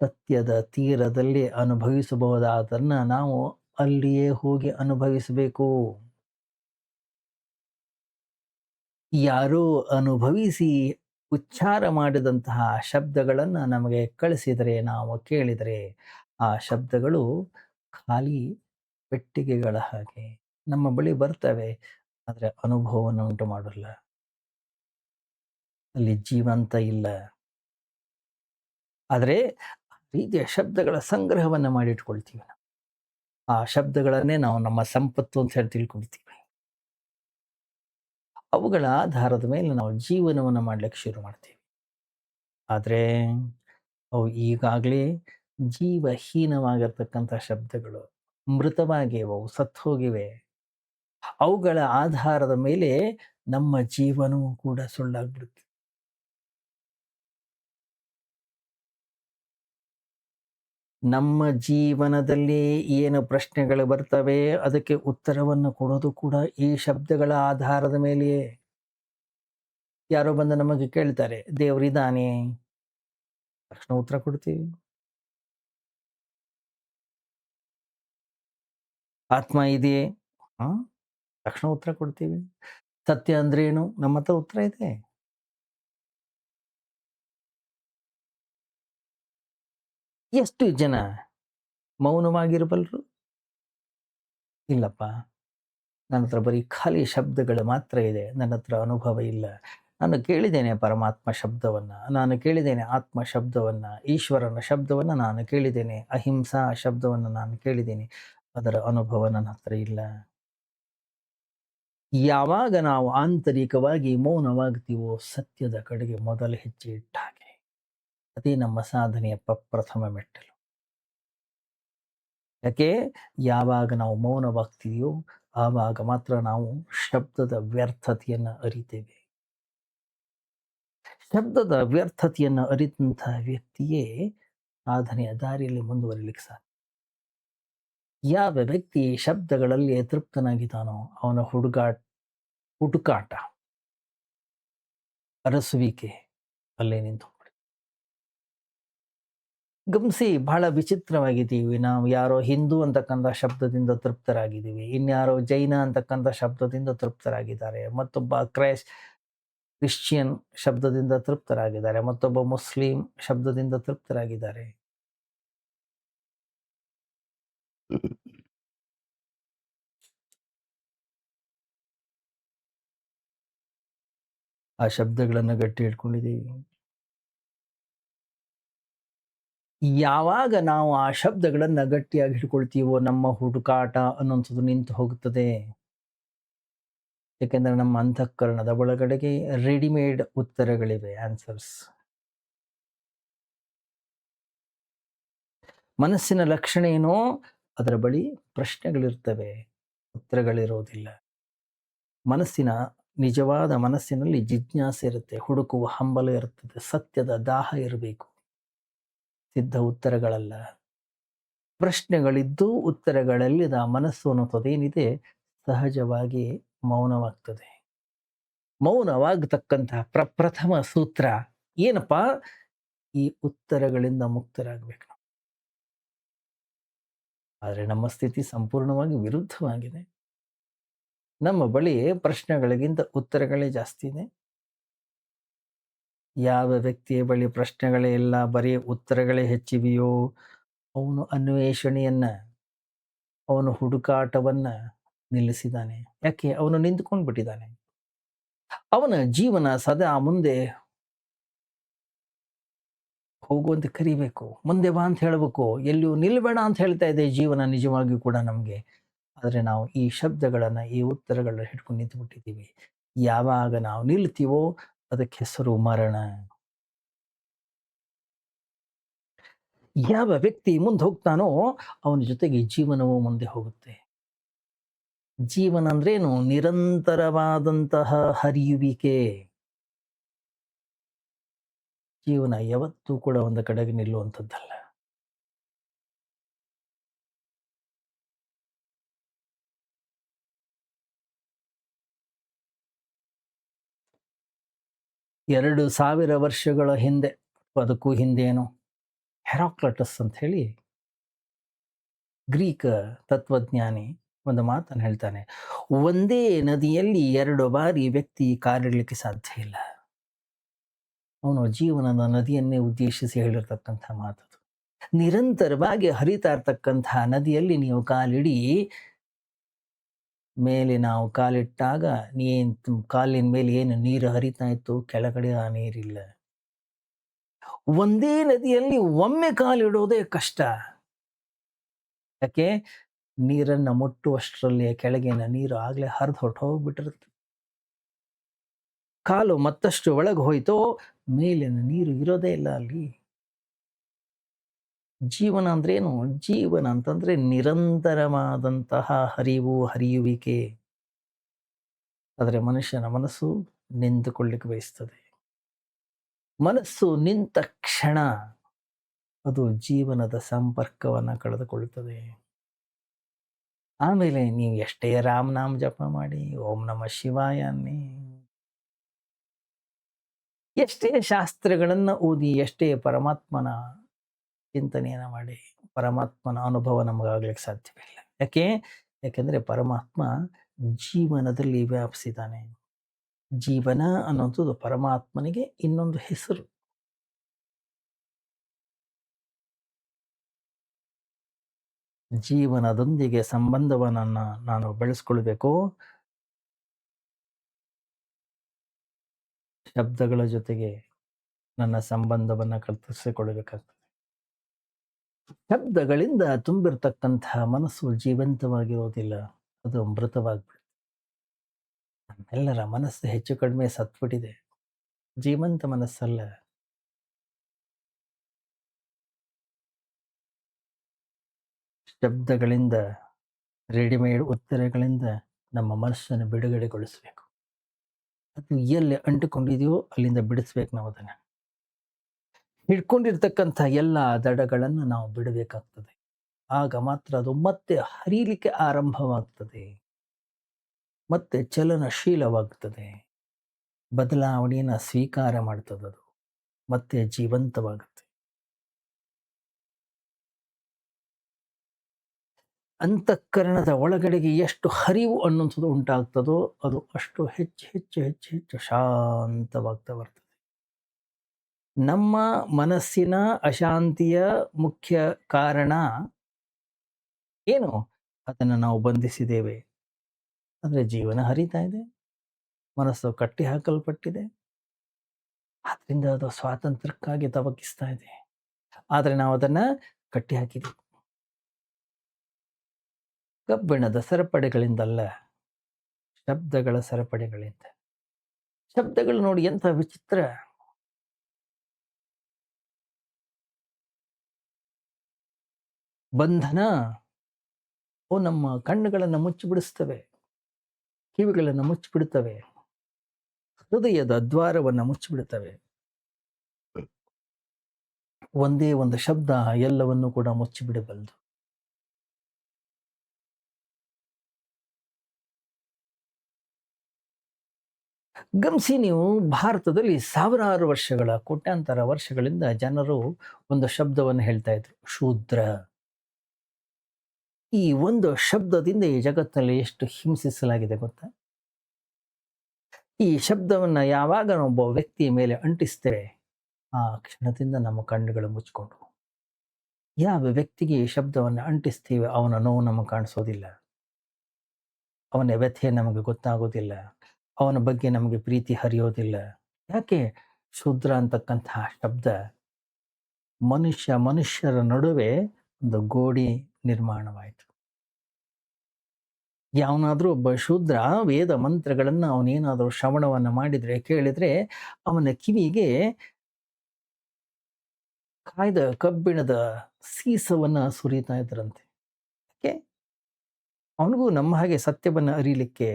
ಸತ್ಯದ ತೀರದಲ್ಲಿ ಅನುಭವಿಸಬಹುದಾದನ್ನ ನಾವು ಅಲ್ಲಿಯೇ ಹೋಗಿ ಅನುಭವಿಸಬೇಕು. ಯಾರೋ ಅನುಭವಿಸಿ ಉಚ್ಚಾರ ಮಾಡಿದಂತಹ ಶಬ್ದಗಳನ್ನು ನಮಗೆ ಕಳಿಸಿದರೆ, ನಾವು ಕೇಳಿದರೆ, ಆ ಶಬ್ದಗಳು ಖಾಲಿ ಪೆಟ್ಟಿಗೆಗಳ ಹಾಗೆ ನಮ್ಮ ಬಳಿ ಬರ್ತವೆ, ಆದರೆ ಅನುಭವವನ್ನು ಉಂಟು ಮಾಡಲ್ಲ. ಅಲ್ಲಿ ಜೀವಂತ ಇಲ್ಲ. ಆದರೆ ರೀತಿಯ ಶಬ್ದಗಳ ಸಂಗ್ರಹವನ್ನು ಮಾಡಿಟ್ಕೊಳ್ತೀವಿ ನಾವು. ಆ ಶಬ್ದಗಳನ್ನೇ ನಾವು ನಮ್ಮ ಸಂಪತ್ತು ಅಂತ ಹೇಳಿ ತಿಳ್ಕೊಳ್ತೀವಿ. ಅವುಗಳ ಆಧಾರದ ಮೇಲೆ ನಾವು ಜೀವನವನ್ನು ಮಾಡ್ಲಿಕ್ಕೆ ಶುರು ಮಾಡ್ತೀವಿ. ಆದರೆ ಅವು ಈಗಾಗಲೇ ಜೀವಹೀನವಾಗಿರ್ತಕ್ಕಂಥ ಶಬ್ದಗಳು, ಮೃತವಾಗಿವೆ, ಅವು ಸತ್ತು ಹೋಗಿವೆ. ಅವುಗಳ ಆಧಾರದ ಮೇಲೆ ನಮ್ಮ ಜೀವನವೂ ಕೂಡ ಸುಳ್ಳಾಗ್ಬಿಡುತ್ತೆ. ನಮ್ಮ ಜೀವನದಲ್ಲಿ ಏನು ಪ್ರಶ್ನೆಗಳು ಬರ್ತವೆ ಅದಕ್ಕೆ ಉತ್ತರವನ್ನು ಕೊಡೋದು ಕೂಡ ಈ ಶಬ್ದಗಳ ಆಧಾರದ ಮೇಲೆಯೇ. ಯಾರೋ ಬಂದು ನಮಗೆ ಕೇಳ್ತಾರೆ, ದೇವರಿದ್ದಾನೆ? ತಕ್ಷಣ ಉತ್ತರ ಕೊಡ್ತೀವಿ. ಆತ್ಮ ಇದೆಯೇ? ಹಾ, ತಕ್ಷಣ ಉತ್ತರ ಕೊಡ್ತೀವಿ. ಸತ್ಯ ಅಂದ್ರೇನು? ನಮ್ಮ ಹತ್ರ ಉತ್ತರ ಇದೆ. ಎಷ್ಟು ಜನ ಮೌನವಾಗಿರಬಲ್ಲರು? ಇಲ್ಲಪ್ಪ, ನನ್ನ ಹತ್ರ ಬರೀ ಖಾಲಿ ಶಬ್ದಗಳು ಮಾತ್ರ ಇದೆ. ನನ್ನ ಹತ್ರ ಅನುಭವ ಇಲ್ಲ. ನಾನು ಕೇಳಿದ್ದೇನೆ ಪರಮಾತ್ಮ ಶಬ್ದವನ್ನ, ನಾನು ಕೇಳಿದ್ದೇನೆ ಆತ್ಮ ಶಬ್ದವನ್ನ, ಈಶ್ವರನ ಶಬ್ದವನ್ನ ನಾನು ಕೇಳಿದ್ದೇನೆ, ಅಹಿಂಸಾ ಶಬ್ದವನ್ನ ನಾನು ಕೇಳಿದ್ದೇನೆ. ಅದರ ಅನುಭವ ನನ್ನ ಹತ್ರ ಇಲ್ಲ. ಯಾವಾಗ ನಾವು ಆಂತರಿಕವಾಗಿ ಮೌನವಾಗ್ತೀವೋ ಸತ್ಯದ ಕಡೆಗೆ ಮೊದಲ ಹೆಜ್ಜೆ ಇಟ್ಟ ಹಾಗೆ. ಅದೇ ನಮ್ಮ ಸಾಧನೆಯ ಪ್ರಥಮ ಮೆಟ್ಟಲು. ಯಾಕೆ? ಯಾವಾಗ ನಾವು ಮೌನವಾಗ್ತೀವೋ ಆವಾಗ ಮಾತ್ರ ನಾವು ಶಬ್ದದ ವ್ಯರ್ಥತೆಯನ್ನು ಅರಿತೇವೆ. ಶಬ್ದದ ವ್ಯರ್ಥತೆಯನ್ನು ಅರಿತಂತಹ ವ್ಯಕ್ತಿಯೇ ಸಾಧನೆಯ ದಾರಿಯಲ್ಲಿ ಮುಂದುವರಿಲಿಕ್ಕೆ ಸಾಧ್ಯ. ಯಾವ ವ್ಯಕ್ತಿ ಶಬ್ದಗಳಲ್ಲಿ ತೃಪ್ತನಾಗಿದ್ದಾನೋ ಅವನ ಹುಡುಕಾಟ, ಅರಸುವಿಕೆ ಅಲ್ಲೇ ನಿಂತು. ಗಮನಿಸಿ, ಬಹಳ ವಿಚಿತ್ರವಾಗಿದ್ದೀವಿ ನಾವು. ಯಾರೋ ಹಿಂದೂ ಅಂತಕ್ಕಂಥ ಶಬ್ದದಿಂದ ತೃಪ್ತರಾಗಿದ್ದೀವಿ, ಇನ್ಯಾರೋ ಜೈನ ಅಂತಕ್ಕಂಥ ಶಬ್ದದಿಂದ ತೃಪ್ತರಾಗಿದ್ದಾರೆ, ಮತ್ತೊಬ್ಬ ಕ್ರಿಶ್ಚಿಯನ್ ಶಬ್ದದಿಂದ ತೃಪ್ತರಾಗಿದ್ದಾರೆ, ಮತ್ತೊಬ್ಬ ಮುಸ್ಲಿಂ ಶಬ್ದದಿಂದ ತೃಪ್ತರಾಗಿದ್ದಾರೆ. ಆ ಶಬ್ದಗಳನ್ನು ಗಟ್ಟಿ ಹಿಡ್ಕೊಂಡಿದ್ದೀವಿ. ಯಾವಾಗ ನಾವು ಆ ಶಬ್ದಗಳನ್ನು ಗಟ್ಟಿಯಾಗಿ ಹಿಡ್ಕೊಳ್ತೀವೋ ನಮ್ಮ ಹುಡುಕಾಟ ಅನ್ನುವಂಥದ್ದು ನಿಂತು ಹೋಗುತ್ತದೆ. ಯಾಕೆಂದ್ರೆ ನಮ್ಮ ಅಂತಃಕರಣದ ಒಳಗಡೆಗೆ ರೆಡಿಮೇಡ್ ಉತ್ತರಗಳಿವೆ, ಆನ್ಸರ್ಸ್. ಮನಸ್ಸಿನ ಲಕ್ಷಣ ಏನೋ ಅದರ ಬಳಿ ಪ್ರಶ್ನೆಗಳಿರ್ತವೆ, ಉತ್ತರಗಳಿರೋದಿಲ್ಲ. ನಿಜವಾದ ಮನಸ್ಸಿನಲ್ಲಿ ಜಿಜ್ಞಾಸೆ ಇರುತ್ತೆ, ಹುಡುಕುವ ಹಂಬಲ ಇರುತ್ತದೆ, ಸತ್ಯದ ದಾಹ ಇರಬೇಕು. ಸಿದ್ಧ ಉತ್ತರಗಳಲ್ಲ, ಪ್ರಶ್ನೆಗಳಿದ್ದು ಉತ್ತರಗಳಲ್ಲಿದ ಮನಸ್ಸು ಅನ್ನೋದೇನಿದೆ ಸಹಜವಾಗಿ ಮೌನವಾಗ್ತದೆ. ಮೌನವಾಗತಕ್ಕಂತಹ ಪ್ರಥಮ ಸೂತ್ರ ಏನಪ್ಪ? ಈ ಉತ್ತರಗಳಿಂದ ಮುಕ್ತರಾಗಬೇಕು. ಆದರೆ ನಮ್ಮ ಸ್ಥಿತಿ ಸಂಪೂರ್ಣವಾಗಿ ವಿರುದ್ಧವಾಗಿದೆ. ನಮ್ಮ ಬಳಿ ಪ್ರಶ್ನೆಗಳಿಗಿಂತ ಉತ್ತರಗಳೇ ಜಾಸ್ತಿ ಇದೆ. ಯಾವ ವ್ಯಕ್ತಿಯ ಬಳಿ ಪ್ರಶ್ನೆಗಳೇ ಇಲ್ಲ, ಬರೀ ಉತ್ತರಗಳೇ ಹೆಚ್ಚಿವೆಯೋ ಅವನು ಅನ್ವೇಷಣೆಯನ್ನ, ಅವನು ಹುಡುಕಾಟವನ್ನ ನಿಲ್ಲಿಸಿದ್ದಾನೆ. ಯಾಕೆ? ಅವನು ನಿಂತುಕೊಂಡು ಬಿಟ್ಟಿದ್ದಾನೆ. ಅವನ ಜೀವನ ಸದಾ ಮುಂದೆ ಹೋಗುವಂತೆ ಕರಿಬೇಕು, ಮುಂದೆ ಬಾ ಅಂತ ಹೇಳಬೇಕು, ಎಲ್ಲಿಯೂ ನಿಲ್ಬೇಡ ಅಂತ ಹೇಳ್ತಾ ಇದೆ ಜೀವನ ನಿಜವಾಗಿಯೂ ಕೂಡ ನಮಗೆ. ಆದರೆ ನಾವು ಈ ಶಬ್ದಗಳನ್ನು, ಈ ಉತ್ತರಗಳನ್ನ ಹಿಡ್ಕೊಂಡು ನಿಂತು ಬಿಟ್ಟಿದ್ದೀವಿ. ಯಾವಾಗ ನಾವು ನಿಲ್ತೀವೋ ಅದಕ್ಕೆ ಹೆಸರು ಮರಣ. ಯಾವ ವ್ಯಕ್ತಿ ಮುಂದೆ ಹೋಗ್ತಾನೋ ಅವನ ಜೊತೆಗೆ ಜೀವನವೂ ಮುಂದೆ ಹೋಗುತ್ತೆ. ಜೀವನ ಅಂದ್ರೇನು? ನಿರಂತರವಾದಂತಹ ಹರಿಯುವಿಕೆ. ಜೀವನ ಯಾವತ್ತೂ ಕೂಡ ಒಂದು ಕಡೆಗೆ ನಿಲ್ಲುವಂಥದ್ದಲ್ಲ. ಎರಡು 1000 ವರ್ಷಗಳ ಹಿಂದೆ, ಅದಕ್ಕೂ ಹಿಂದೇನು, ಹೆರಾಕ್ಲಟಸ್ ಅಂತ ಹೇಳಿ ಗ್ರೀಕ್ ತತ್ವಜ್ಞಾನಿ ಒಂದು ಮಾತನ್ನು ಹೇಳ್ತಾನೆ, ಒಂದೇ ನದಿಯಲ್ಲಿ 2 ಬಾರಿ ವ್ಯಕ್ತಿ ಕಾಲಿಡಲಿಕ್ಕೆ ಸಾಧ್ಯ ಇಲ್ಲ. ಅವನು ಜೀವನದ ನದಿಯನ್ನೇ ಉದ್ದೇಶಿಸಿ ಹೇಳಿರ್ತಕ್ಕಂಥ ಮಾತದು. ನಿರಂತರವಾಗಿ ಹರಿತಾ ಇರ್ತಕ್ಕಂತಹ ನದಿಯಲ್ಲಿ ನೀವು ಕಾಲಿಡಿ, ಮೇಲೆ ನಾವು ಕಾಲಿಟ್ಟಾಗ ಕಾಲಿನ ಮೇಲೆ ಏನು ನೀರು ಹರಿತಾ ಇತ್ತು, ಕೆಳಗಡೆ ಆ ನೀರಿಲ್ಲ. ಒಂದೇ ನದಿಯಲ್ಲಿ ಒಮ್ಮೆ ಕಾಲಿಡೋದೇ ಕಷ್ಟ. ಯಾಕೆ? ನೀರನ್ನು ಮುಟ್ಟುವಷ್ಟರಲ್ಲಿ ಕೆಳಗಿನ ನೀರು ಆಗ್ಲೇ ಹರಿದು ಹೋಗ್ಬಿಟ್ಟಿರುತ್ತೆ. ಕಾಲು ಮತ್ತಷ್ಟು ಒಳಗೆ ಹೋಯ್ತೋ ಮೇಲಿನ ನೀರು ಇರೋದೇ ಇಲ್ಲ ಅಲ್ಲಿ. ಜೀವನ ಅಂದ್ರೇನು? ಜೀವನ ಅಂತಂದ್ರೆ ನಿರಂತರವಾದಂತಹ ಹರಿಯುವಿಕೆ. ಆದರೆ ಮನುಷ್ಯನ ಮನಸ್ಸು ನಿಂತುಕೊಳ್ಳಿಕ್ಕೆ ಬಯಸ್ತದೆ. ಮನಸ್ಸು ನಿಂತ ಕ್ಷಣ ಅದು ಜೀವನದ ಸಂಪರ್ಕವನ್ನು ಕಳೆದುಕೊಳ್ಳುತ್ತದೆ. ಆಮೇಲೆ ನೀವು ಎಷ್ಟೇ ರಾಮನಾಮ ಜಪ ಮಾಡಿ, ಓಂ ನಮಃ ಶಿವಾಯ ಅನ್ನಿ, ಎಷ್ಟೇ ಶಾಸ್ತ್ರಗಳನ್ನು ಓದಿ, ಎಷ್ಟೇ ಪರಮಾತ್ಮನ ಚಿಂತನೆಯನ್ನು ಮಾಡಿ, ಪರಮಾತ್ಮನ ಅನುಭವ ನಮಗಾಗ್ಲಿಕ್ಕೆ ಸಾಧ್ಯವಿಲ್ಲ. ಯಾಕೆ? ಯಾಕೆಂದರೆ ಪರಮಾತ್ಮ ಜೀವನದಲ್ಲಿ ವ್ಯಾಪಿಸಿದ್ದಾನೆ. ಜೀವನ ಅನ್ನುವಂಥದ್ದು ಪರಮಾತ್ಮನಿಗೆ ಇನ್ನೊಂದು ಹೆಸರು. ಜೀವನದೊಂದಿಗೆ ಸಂಬಂಧವನ್ನು ನಾನು ಬೆಳೆಸ್ಕೊಳ್ಬೇಕು. ಶಬ್ದಗಳ ಜೊತೆಗೆ ನನ್ನ ಸಂಬಂಧವನ್ನು ಕಲ್ಪಿಸಿಕೊಳ್ಳಬೇಕಾಗ್ತದೆ. ಶಬ್ದಗಳಿಂದ ತುಂಬಿರ್ತಕ್ಕಂತಹ ಮನಸ್ಸು ಜೀವಂತವಾಗಿರೋದಿಲ್ಲ, ಅದು ಮೃತವಾಗ್ಬಿಡುತ್ತೆ. ನಮ್ಮೆಲ್ಲರ ಮನಸ್ಸು ಹೆಚ್ಚು ಕಡಿಮೆ ಸತ್ಬಿಟ್ಟಿದೆ, ಜೀವಂತ ಮನಸ್ಸಲ್ಲ. ಶಬ್ದಗಳಿಂದ, ರೆಡಿಮೇಡ್ ಉತ್ತರಗಳಿಂದ ನಮ್ಮ ಮನಸ್ಸನ್ನು ಬಿಡುಗಡೆಗೊಳಿಸಬೇಕು. ಅದು ಎಲ್ಲಿ ಅಂಟುಕೊಂಡಿದೆಯೋ ಅಲ್ಲಿಂದ ಬಿಡಿಸ್ಬೇಕು ನಾವು. ಅದನ್ನು ಹಿಡ್ಕೊಂಡಿರ್ತಕ್ಕಂಥ ಎಲ್ಲ ದಡಗಳನ್ನು ನಾವು ಬಿಡಬೇಕಾಗ್ತದೆ. ಆಗ ಮಾತ್ರ ಅದು ಮತ್ತೆ ಹರಿಲಿಕ್ಕೆ ಆರಂಭವಾಗ್ತದೆ, ಮತ್ತೆ ಚಲನಶೀಲವಾಗ್ತದೆ, ಬದಲಾವಣೆಯನ್ನು ಸ್ವೀಕಾರ ಮಾಡ್ತದದು, ಮತ್ತೆ ಜೀವಂತವಾಗುತ್ತೆ. ಅಂತಃಕರಣದ ಒಳಗಡೆಗೆ ಎಷ್ಟು ಹರಿವು ಅನ್ನುವಂಥದ್ದು ಉಂಟಾಗ್ತದೋ ಅದು ಅಷ್ಟು ಹೆಚ್ಚು ಹೆಚ್ಚು ಹೆಚ್ಚು ಹೆಚ್ಚು ಶಾಂತವಾಗ್ತಾ ಬರ್ತದೆ. ನಮ್ಮ ಮನಸ್ಸಿನ ಅಶಾಂತಿಯ ಮುಖ್ಯ ಕಾರಣ ಏನು? ಅದನ್ನು ನಾವು ಬಂಧಿಸಿದ್ದೇವೆ. ಅಂದರೆ ಜೀವನ ಹರಿತಾ ಇದೆ, ಮನಸ್ಸು ಕಟ್ಟಿ ಹಾಕಲ್ಪಟ್ಟಿದೆ, ಆದ್ದರಿಂದ ಅದು ಸ್ವಾತಂತ್ರ್ಯಕ್ಕಾಗಿ ತವಕಿಸ್ತಾ ಇದೆ. ಆದರೆ ನಾವು ಅದನ್ನು ಕಟ್ಟಿ ಹಾಕಿದ್ದೀವಿ. ಕಬ್ಬಿಣದ ಸರಪಳಿಗಳಿಂದಲ್ಲ, ಶಬ್ದಗಳ ಸರಪಳಿಗಳಿಂದ. ಶಬ್ದಗಳು ನೋಡಿ ಎಂಥ ವಿಚಿತ್ರ. ಬಂಧನ ಅವು ನಮ್ಮ ಕಣ್ಣುಗಳನ್ನು ಮುಚ್ಚಿಬಿಡಿಸ್ತವೆ, ಕಿವಿಗಳನ್ನು ಮುಚ್ಚಿಬಿಡುತ್ತವೆ, ಹೃದಯದ ದ್ವಾರವನ್ನು ಮುಚ್ಚಿಬಿಡುತ್ತವೆ. ಒಂದೇ ಒಂದು ಶಬ್ದ ಎಲ್ಲವನ್ನು ಕೂಡ ಮುಚ್ಚಿಬಿಡಬಲ್ಲದು. ಗಮನಿಸಿ ನೀವು, ಭಾರತದಲ್ಲಿ ಸಾವಿರಾರು ವರ್ಷಗಳ, ಕೋಟ್ಯಾಂತರ ವರ್ಷಗಳಿಂದ ಜನರು ಒಂದು ಶಬ್ದವನ್ನು ಹೇಳ್ತಾ ಇದ್ರು, ಶೂದ್ರ. ಈ ಒಂದು ಶಬ್ದದಿಂದ ಈ ಜಗತ್ತಲ್ಲಿ ಎಷ್ಟು ಹಿಂಸಿಸಲಾಗಿದೆ ಗೊತ್ತಾ? ಈ ಶಬ್ದವನ್ನು ಯಾವಾಗ ಒಬ್ಬ ವ್ಯಕ್ತಿಯ ಮೇಲೆ ಅಂಟಿಸ್ತೇವೆ, ಆ ಕ್ಷಣದಿಂದ ನಮ್ಮ ಕಣ್ಣುಗಳು ಮುಚ್ಕೊಂಡು. ಯಾವ ವ್ಯಕ್ತಿಗೆ ಈ ಶಬ್ದವನ್ನು ಅಂಟಿಸ್ತೀವಿ ಅವನ ನೋವು ನಮಗೆ ಕಾಣಿಸೋದಿಲ್ಲ, ಅವನ ವ್ಯಥೆ ನಮಗೆ ಗೊತ್ತಾಗೋದಿಲ್ಲ, ಅವನ ಬಗ್ಗೆ ನಮಗೆ ಪ್ರೀತಿ ಹರಿಯೋದಿಲ್ಲ. ಯಾಕೆ? ಶೂದ್ರ ಅಂತಕ್ಕಂತಹ ಶಬ್ದ ಮನುಷ್ಯರ ನಡುವೆ ಒಂದು ಗೋಡಿ ನಿರ್ಮಾಣವಾಯಿತು. ಯಾವನಾದರೂ ಒಬ್ಬ ಶೂದ್ರ ವೇದ ಮಂತ್ರಗಳನ್ನು ಅವನೇನಾದರೂ ಶ್ರವಣವನ್ನು ಮಾಡಿದರೆ, ಕೇಳಿದರೆ, ಅವನ ಕಿವಿಗೆ ಕಾಯ್ದ ಕಬ್ಬಿಣದ ಸೀಸವನ್ನು ಸುರಿತಾ ಇದ್ರಂತೆ. ಯಾಕೆ? ಅವನಿಗೂ ನಮ್ಮ ಹಾಗೆ ಸತ್ಯವನ್ನು ಅರಿಯಲಿಕ್ಕೆ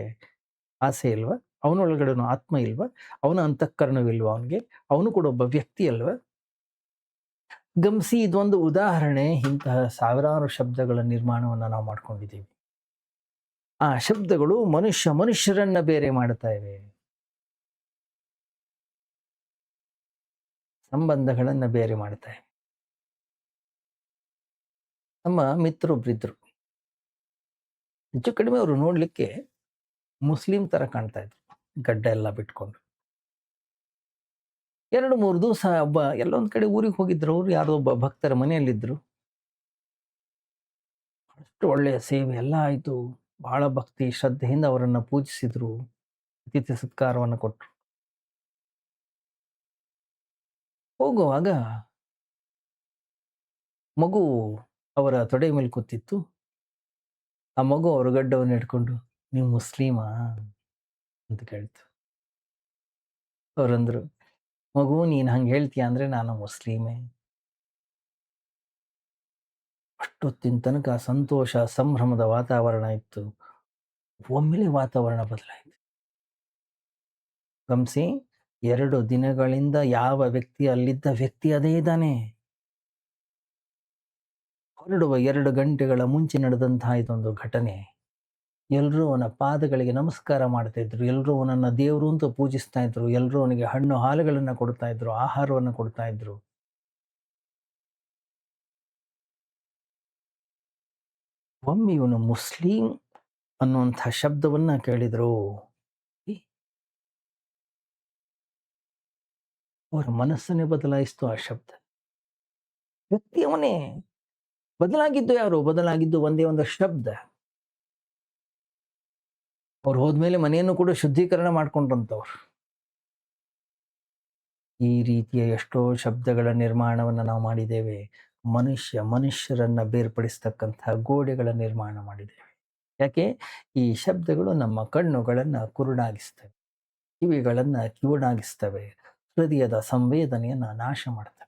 ಆಸೆ ಇಲ್ವಾ? ಅವನೊಳಗಡೆನೂ ಆತ್ಮ ಇಲ್ವಾ? ಅವನ ಅಂತಃಕರಣವಿಲ್ವಾ ಅವನಿಗೆ? ಅವನು ಕೂಡ ಒಬ್ಬ ವ್ಯಕ್ತಿ ಅಲ್ವಾ? ಗಮನಿಸಿ, ಇದೊಂದು ಉದಾಹರಣೆ. ಇಂತಹ ಸಾವಿರಾರು ಶಬ್ದಗಳ ನಿರ್ಮಾಣವನ್ನು ನಾವು ಮಾಡ್ಕೊಂಡಿದ್ದೀವಿ. ಆ ಶಬ್ದಗಳು ಮನುಷ್ಯರನ್ನ ಬೇರೆ ಮಾಡ್ತಾ ಇವೆ, ಸಂಬಂಧಗಳನ್ನು ಬೇರೆ ಮಾಡ್ತಾ ಇವೆ. ನಮ್ಮ ಮಿತ್ರೊಬ್ರಿದ್ರು, ಹೆಚ್ಚು ಕಡಿಮೆ ಅವರು ನೋಡ್ಲಿಕ್ಕೆ ಮುಸ್ಲಿಂ ತರ ಕಾಣ್ತಾ ಇದ್ರು, ಗಡ್ಡ ಎಲ್ಲ ಬಿಟ್ಕೊಂಡು. 2-3 ದಿವಸ ಎಲ್ಲೊಂದ್ ಕಡೆ ಊರಿಗೆ ಹೋಗಿದ್ರು. ಅವರು ಯಾರೋ ಒಬ್ಬ ಭಕ್ತರ ಮನೆಯಲ್ಲಿದ್ರು. ಅಷ್ಟು ಒಳ್ಳೆಯ ಸೇವೆ ಎಲ್ಲ ಆಯಿತು. ಬಹಳ ಭಕ್ತಿ ಶ್ರದ್ಧೆಯಿಂದ ಅವರನ್ನು ಪೂಜಿಸಿದ್ರು, ಅತಿಥಿ ಸತ್ಕಾರವನ್ನು ಕೊಟ್ಟರು. ಹೋಗುವಾಗ ಮಗು ಅವರ ತೊಡೆ ಮೇಲೆ ಕೂತಿತ್ತು. ಆ ಮಗು ಅವರ ಗಡ್ಡವನ್ನು ಹಿಡ್ಕೊಂಡು, ನೀವು ಮುಸ್ಲಿಮಾ ಅಂತ ಕೇಳ್ತು. ಅವರಂದ್ರು, ಮಗು ನೀನು ಹಂಗೆ ಹೇಳ್ತೀಯ ಅಂದರೆ ನಾನು ಮುಸ್ಲಿಮೇ. ಅಷ್ಟೊತ್ತಿನ ತನಕ ಸಂತೋಷ ಸಂಭ್ರಮದ ವಾತಾವರಣ ಇತ್ತು. ಒಮ್ಮೆಲೆ ವಾತಾವರಣ ಬದಲಾಯಿತು. ಗಮನಿಸಿ, 2 ದಿನಗಳಿಂದ ಯಾವ ವ್ಯಕ್ತಿ ಅಲ್ಲಿದ್ದ ವ್ಯಕ್ತಿ ಅದೇ ಇದ್ದಾನೆ. ಹೊರಡುವ 2 ಗಂಟೆಗಳ ಮುಂಚೆ ನಡೆದಂತಹ ಇದೊಂದು ಘಟನೆ. ಎಲ್ರೂ ಅವನ ಪಾದಗಳಿಗೆ ನಮಸ್ಕಾರ ಮಾಡ್ತಾ ಇದ್ರು. ಎಲ್ರೂ ಅವನನ್ನ ದೇವರು ಅಂತ ಪೂಜಿಸ್ತಾ ಇದ್ರು. ಎಲ್ರೂ ಅವನಿಗೆ ಹಣ್ಣು ಹಾಲುಗಳನ್ನ ಕೊಡ್ತಾ ಇದ್ರು. ಆಹಾರವನ್ನ ಕೊಡ್ತಾ ಇದ್ರು. ಒಮ್ಮೆ ಇವನು ಮುಸ್ಲಿಂ ಅನ್ನುವಂಥ ಶಬ್ದವನ್ನ ಕೇಳಿದ್ರು. ಏ, ಅವರ ಮನಸ್ಸನ್ನೇ ಬದಲಾಯಿಸ್ತು ಆ ಶಬ್ದ. ವ್ಯಕ್ತಿ ಅವನೇ. ಬದಲಾಗಿದ್ದು ಯಾರು? ಬದಲಾಗಿದ್ದು ಒಂದೇ ಒಂದು ಶಬ್ದ. ಅವ್ರು ಹೋದ್ಮೇಲೆ ಮನೆಯನ್ನು ಕೂಡ ಶುದ್ಧೀಕರಣ ಮಾಡ್ಕೊಂಡ್ರಂತವ್ರು. ಈ ರೀತಿಯ ಎಷ್ಟೋ ಶಬ್ದಗಳ ನಿರ್ಮಾಣವನ್ನ ನಾವು ಮಾಡಿದ್ದೇವೆ. ಮನುಷ್ಯರನ್ನ ಬೇರ್ಪಡಿಸ್ತಕ್ಕಂತಹ ಗೋಡೆಗಳ ನಿರ್ಮಾಣ ಮಾಡಿದ್ದೇವೆ. ಯಾಕೆ? ಈ ಶಬ್ದಗಳು ನಮ್ಮ ಕಣ್ಣುಗಳನ್ನ ಕುರುಡಾಗಿಸ್ತವೆ, ಕಿವಿಗಳನ್ನ ಕಿವುಡಾಗಿಸ್ತವೆ, ಹೃದಯದ ಸಂವೇದನೆಯನ್ನ ನಾಶ ಮಾಡ್ತವೆ.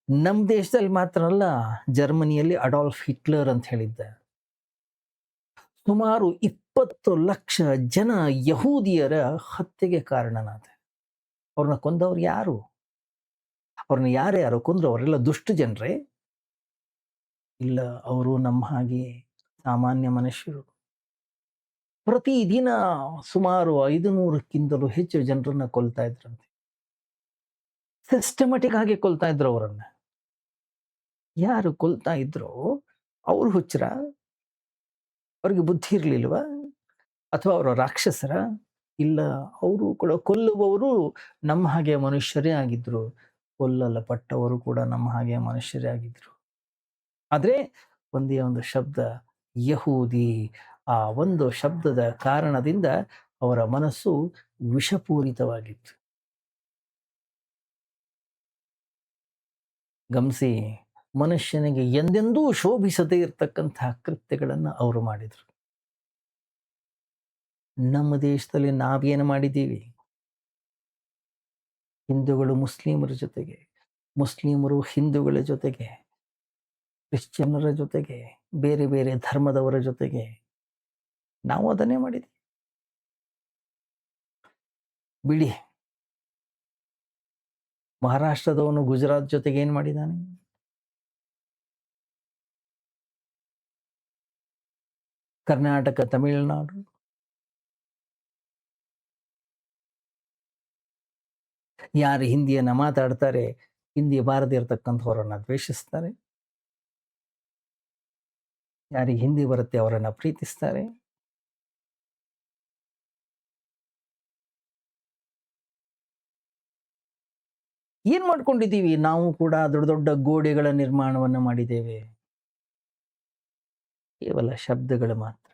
ನಮ್ಮ ದೇಶದಲ್ಲಿ ಮಾತ್ರ ಅಲ್ಲ, ಜರ್ಮನಿಯಲ್ಲಿ ಅಡಾಲ್ಫ್ ಹಿಟ್ಲರ್ ಅಂತ ಹೇಳಿದ್ದ. ಸುಮಾರು 20 ಲಕ್ಷ ಜನ ಯಹೂದಿಯರ ಹತ್ಯೆಗೆ ಕಾರಣನಾದ. ಅವ್ರನ್ನ ಕೊಂದವ್ರು ಯಾರು? ಅವ್ರನ್ನ ಯಾರ್ಯಾರು ಕೊಂದ್ರು? ಅವರೆಲ್ಲ ದುಷ್ಟ ಜನರೇ? ಇಲ್ಲ, ಅವರು ನಮ್ಮ ಹಾಗೆ ಸಾಮಾನ್ಯ ಮನುಷ್ಯರು. ಪ್ರತಿದಿನ ಸುಮಾರು 500ಕ್ಕಿಂತಲೂ ಹೆಚ್ಚು ಜನರನ್ನ ಕೊಲ್ತಾ ಇದ್ರಂತೆ. ಸಿಸ್ಟಮೆಟಿಕ್ ಆಗಿ ಕೊಲ್ತಾ ಇದ್ರು ಅವರನ್ನ. ಯಾರು ಕೊಲ್ತಾ ಇದ್ರು ಅವ್ರು ಹುಚ್ಚರ? ಅವ್ರಿಗೆ ಬುದ್ಧಿ ಇರ್ಲಿಲ್ವಾ? ಅಥವಾ ಅವರು ರಾಕ್ಷಸರ? ಇಲ್ಲ, ಅವರು ಕೂಡ ಕೊಲ್ಲುವವರು ನಮ್ಮ ಹಾಗೆ ಮನುಷ್ಯರೇ ಆಗಿದ್ರು. ಕೊಲ್ಲಲ್ಪಟ್ಟವರು ಕೂಡ ನಮ್ಮ ಹಾಗೆ ಮನುಷ್ಯರೇ ಆಗಿದ್ರು. ಆದ್ರೆ ಒಂದೇ ಒಂದು ಶಬ್ದ, ಯಹೂದಿ. ಆ ಒಂದು ಶಬ್ದದ ಕಾರಣದಿಂದ ಅವರ ಮನಸ್ಸು ವಿಷಪೂರಿತವಾಗಿತ್ತು. ಗಮನಿಸಿ, ಮನುಷ್ಯನಿಗೆ ಎಂದೆಂದೂ ಶೋಭಿಸದೇ ಇರತಕ್ಕಂತಹ ಕೃತ್ಯಗಳನ್ನು ಅವರು ಮಾಡಿದರು. ನಮ್ಮ ದೇಶದಲ್ಲಿ ನಾವೇನು ಮಾಡಿದ್ದೀವಿ? ಹಿಂದೂಗಳು ಮುಸ್ಲಿಮರ ಜೊತೆಗೆ, ಮುಸ್ಲಿಮರು ಹಿಂದೂಗಳ ಜೊತೆಗೆ, ಕ್ರಿಶ್ಚಿಯನ್ನರ ಜೊತೆಗೆ, ಬೇರೆ ಬೇರೆ ಧರ್ಮದವರ ಜೊತೆಗೆ ನಾವು ಅದನ್ನೇ ಮಾಡಿದ್ವಿ. ಬಿಡಿ, ಮಹಾರಾಷ್ಟ್ರದವನು ಗುಜರಾತ್ ಜೊತೆಗೆ ಏನ್ ಮಾಡಿದ್ದಾನೆ? ಕರ್ನಾಟಕ, ತಮಿಳುನಾಡು, ಯಾರು ಹಿಂದಿಯನ್ನ ಮಾತಾಡ್ತಾರೆ, ಹಿಂದಿ ಬಾರದೇ ಇರತಕ್ಕಂಥವರನ್ನ ದ್ವೇಷಿಸ್ತಾರೆ. ಯಾರಿಗೆ ಹಿಂದಿ ಬರುತ್ತೆ ಅವರನ್ನ ಪ್ರೀತಿಸ್ತಾರೆ. ಏನ್ ಮಾಡ್ಕೊಂಡಿದ್ದೀವಿ? ನಾವು ಕೂಡ ದೊಡ್ಡ ದೊಡ್ಡ ಗೋಡೆಗಳ ನಿರ್ಮಾಣವನ್ನ ಮಾಡಿದ್ದೇವೆ. ಕೇವಲ ಶಬ್ದಗಳು ಮಾತ್ರ.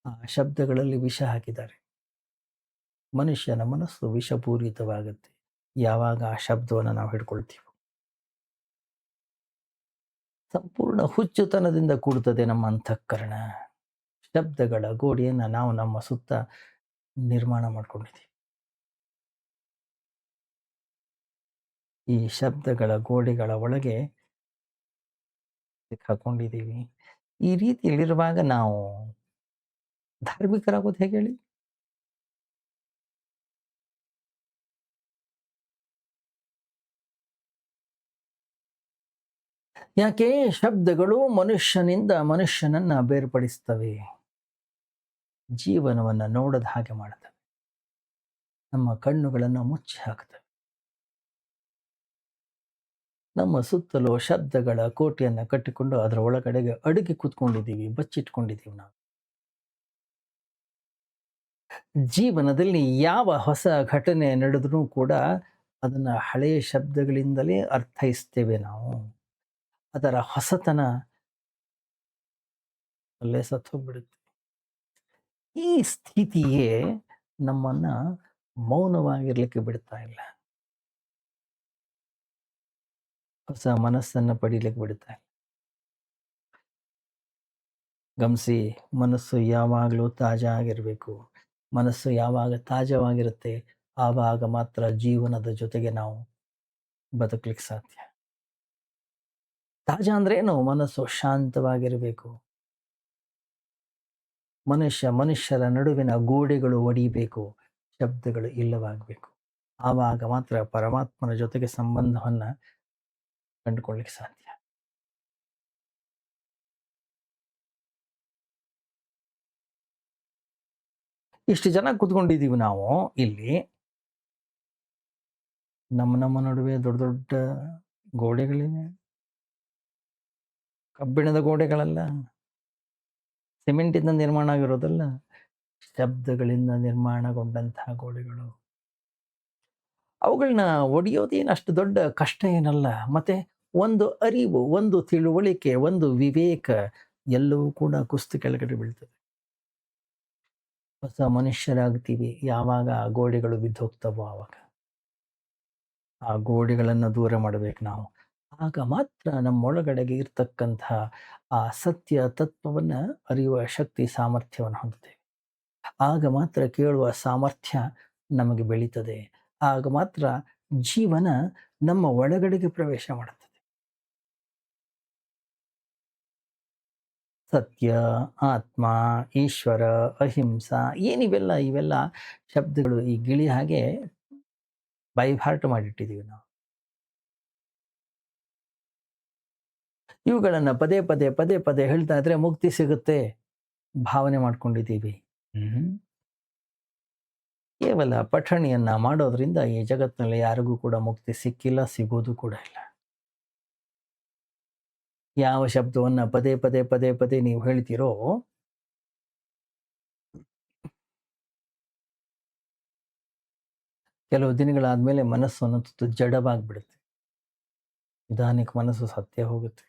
ಆ ಶಬ್ದಗಳಲ್ಲಿ ವಿಷ ಹಾಕಿದ್ದಾರೆ. ಮನುಷ್ಯನ ಮನಸ್ಸು ವಿಷಪೂರಿತವಾಗುತ್ತೆ ಯಾವಾಗ ಆ ಶಬ್ದವನ್ನು ನಾವು ಹಿಡ್ಕೊಳ್ತೀವಿ. ಸಂಪೂರ್ಣ ಹುಚ್ಚುತನದಿಂದ ಕೂಡುತ್ತದೆ ನಮ್ಮ ಅಂತಃಕರಣ. ಶಬ್ದಗಳ ಗೋಡೆಯನ್ನ ನಾವು ನಮ್ಮ ಸುತ್ತ ನಿರ್ಮಾಣ ಮಾಡ್ಕೊಂಡಿದ್ದೀವಿ. ಈ ಶಬ್ದಗಳ ಗೋಡೆಗಳ ಒಳಗೆ ಸಿಕ್ಕಾಕೊಂಡಿದ್ದೀವಿ. ಈ ರೀತಿಯಲ್ಲಿರುವಾಗ ನಾವು ಧಾರ್ಮಿಕರಾಗೋದು ಹೇಗೆ ಹೇಳಿ? ಯಾಕೆ? ಶಬ್ದಗಳು ಮನುಷ್ಯನನ್ನ ಬೇರ್ಪಡಿಸ್ತವೆ. ಜೀವನವನ್ನ ನೋಡದ ಹಾಗೆ ಮಾಡುತ್ತವೆ. ನಮ್ಮ ಕಣ್ಣುಗಳನ್ನ ಮುಚ್ಚಿ ಹಾಕ್ತವೆ. ನಮ್ಮ ಸುತ್ತಲೂ ಶಬ್ದಗಳ ಕೋಟೆಯನ್ನ ಕಟ್ಟಿಕೊಂಡು ಅದರ ಒಳಗಡೆಗೆ ಅಡುಗೆ ಕೂತ್ಕೊಂಡಿದ್ದೀವಿ, ಬಚ್ಚಿಟ್ಕೊಂಡಿದ್ದೀವಿ ನಾವು. ಜೀವನದಲ್ಲಿ ಯಾವ ಹೊಸ ಘಟನೆ ನಡೆದ್ರೂ ಕೂಡ ಅದನ್ನ ಹಳೆಯ ಶಬ್ದಗಳಿಂದಲೇ ಅರ್ಥೈಸ್ತೇವೆ ನಾವು. ಅದರ ಹೊಸತನ ಅಲ್ಲೇ ಸತ್ತು ಹೋಗ್ಬಿಡುತ್ತೆ. ಈ ಸ್ಥಿತಿಯೇ ನಮ್ಮನ್ನ ಮೌನವಾಗಿರ್ಲಿಕ್ಕೆ ಬಿಡ್ತಾ ಇಲ್ಲ. ಹೊಸ ಮನಸ್ಸನ್ನ ಪಡೀಲಿಕ್ಕೆ ಬಿಡ್ತಾ ಇಲ್ಲ. ಗಮನಿಸಿ, ಮನಸ್ಸು ಯಾವಾಗಲೂ ತಾಜಾ ಆಗಿರಬೇಕು. ಮನಸ್ಸು ಯಾವಾಗ ತಾಜಾವಾಗಿರುತ್ತೆ ಆವಾಗ ಮಾತ್ರ ಜೀವನದ ಜೊತೆಗೆ ನಾವು ಬದುಕಲಿಕ್ಕೆ ಸಾಧ್ಯ. ತಾಜಾ ಅಂದ್ರೆ ಏನು? ಮನಸ್ಸು ಶಾಂತವಾಗಿರಬೇಕು. ಮನುಷ್ಯರ ನಡುವಿನ ಗೋಡೆಗಳು ಒಡಿಬೇಕು, ಶಬ್ದಗಳು ಇಲ್ಲವಾಗಬೇಕು. ಆವಾಗ ಮಾತ್ರ ಪರಮಾತ್ಮನ ಜೊತೆಗೆ ಸಂಬಂಧವನ್ನ ಕಂಡುಕೊಳ್ಳಿಕ್ಕೆ ಸಾಧ್ಯ. ಇಷ್ಟು ಜನ ಕೂತ್ಕೊಂಡಿದ್ದೀವಿ ನಾವು ಇಲ್ಲಿ. ನಮ್ಮ ನಡುವೆ ದೊಡ್ಡ ದೊಡ್ಡ ಗೋಡೆಗಳಿವೆ. ಕಬ್ಬಿಣದ ಗೋಡೆಗಳಲ್ಲ, ಸಿಮೆಂಟಿಂದ ನಿರ್ಮಾಣ ಆಗಿರೋದಲ್ಲ, ಶಬ್ದಗಳಿಂದ ನಿರ್ಮಾಣಗೊಂಡಂತಹ ಗೋಡೆಗಳು. ಅವುಗಳನ್ನ ಒಡೆಯೋದೇನು ಅಷ್ಟು ದೊಡ್ಡ ಕಷ್ಟ ಏನಲ್ಲ. ಮತ್ತೆ ಒಂದು ಅರಿವು, ಒಂದು ತಿಳುವಳಿಕೆ, ಒಂದು ವಿವೇಕ ಎಲ್ಲವೂ ಕೂಡ ಕುಸಿದು ಕೆಳಗಡೆ ಬೀಳ್ತದೆ. ಹೊಸ ಮನುಷ್ಯರಾಗ್ತೀವಿ ಯಾವಾಗ ಆ ಗೋಡೆಗಳು ಬಿದ್ದು ಹೋಗ್ತಾವೋ ಆವಾಗ. ಆ ಗೋಡೆಗಳನ್ನು ದೂರ ಮಾಡಬೇಕು ನಾವು. ಆಗ ಮಾತ್ರ ನಮ್ಮೊಳಗಡೆಗೆ ಇರ್ತಕ್ಕಂತಹ ಆ ಸತ್ಯ ತತ್ವವನ್ನ ಅರಿಯುವ ಶಕ್ತಿ ಸಾಮರ್ಥ್ಯವನ್ನು ಹೊಂದುತ್ತೇವೆ. ಆಗ ಮಾತ್ರ ಕೇಳುವ ಸಾಮರ್ಥ್ಯ ನಮಗೆ ಬೆಳೀತದೆ. ಆಗ ಮಾತ್ರ ಜೀವನ ನಮ್ಮ ಒಳಗಡೆಗೆ ಪ್ರವೇಶ ಮಾಡುತ್ತದೆ. ಸತ್ಯ, ಆತ್ಮ, ಈಶ್ವರ, ಅಹಿಂಸಾ ಏನಿವೆಲ್ಲ ಇವೆಲ್ಲ ಶಬ್ದಗಳು ಈ ಗಿಳಿ ಹಾಗೆ ಬೈಹಾರ್ಟ್ ಮಾಡಿಟ್ಟಿದ್ದೀವಿ ನಾವು. ಇವುಗಳನ್ನ ಪದೇ ಪದೇ ಪದೇ ಪದೇ ಹೇಳ್ತಾ ಇದ್ರೆ ಮುಕ್ತಿ ಸಿಗುತ್ತೆ ಭಾವನೆ ಮಾಡ್ಕೊಂಡಿದ್ದೀವಿ. ಕೇವಲ ಪಠಣಿಯನ್ನ ಮಾಡೋದ್ರಿಂದ ಈ ಜಗತ್ತಿನಲ್ಲಿ ಯಾರಿಗೂ ಕೂಡ ಮುಕ್ತಿ ಸಿಕ್ಕಿಲ್ಲ, ಸಿಗೋದು ಕೂಡ ಇಲ್ಲ. ಯಾವ ಶಬ್ದವನ್ನ ಪದೇ ಪದೇ ಪದೇ ಪದೇ ನೀವು ಹೇಳ್ತೀರೋ ಕೆಲವು ದಿನಗಳಾದ್ಮೇಲೆ ಮನಸ್ಸು ಅನ್ನೋದು ಜಡವಾಗ್ಬಿಡುತ್ತೆ. ನಿಧಾನಕ್ಕೆ ಮನಸ್ಸು ಸತ್ಯ ಹೋಗುತ್ತೆ.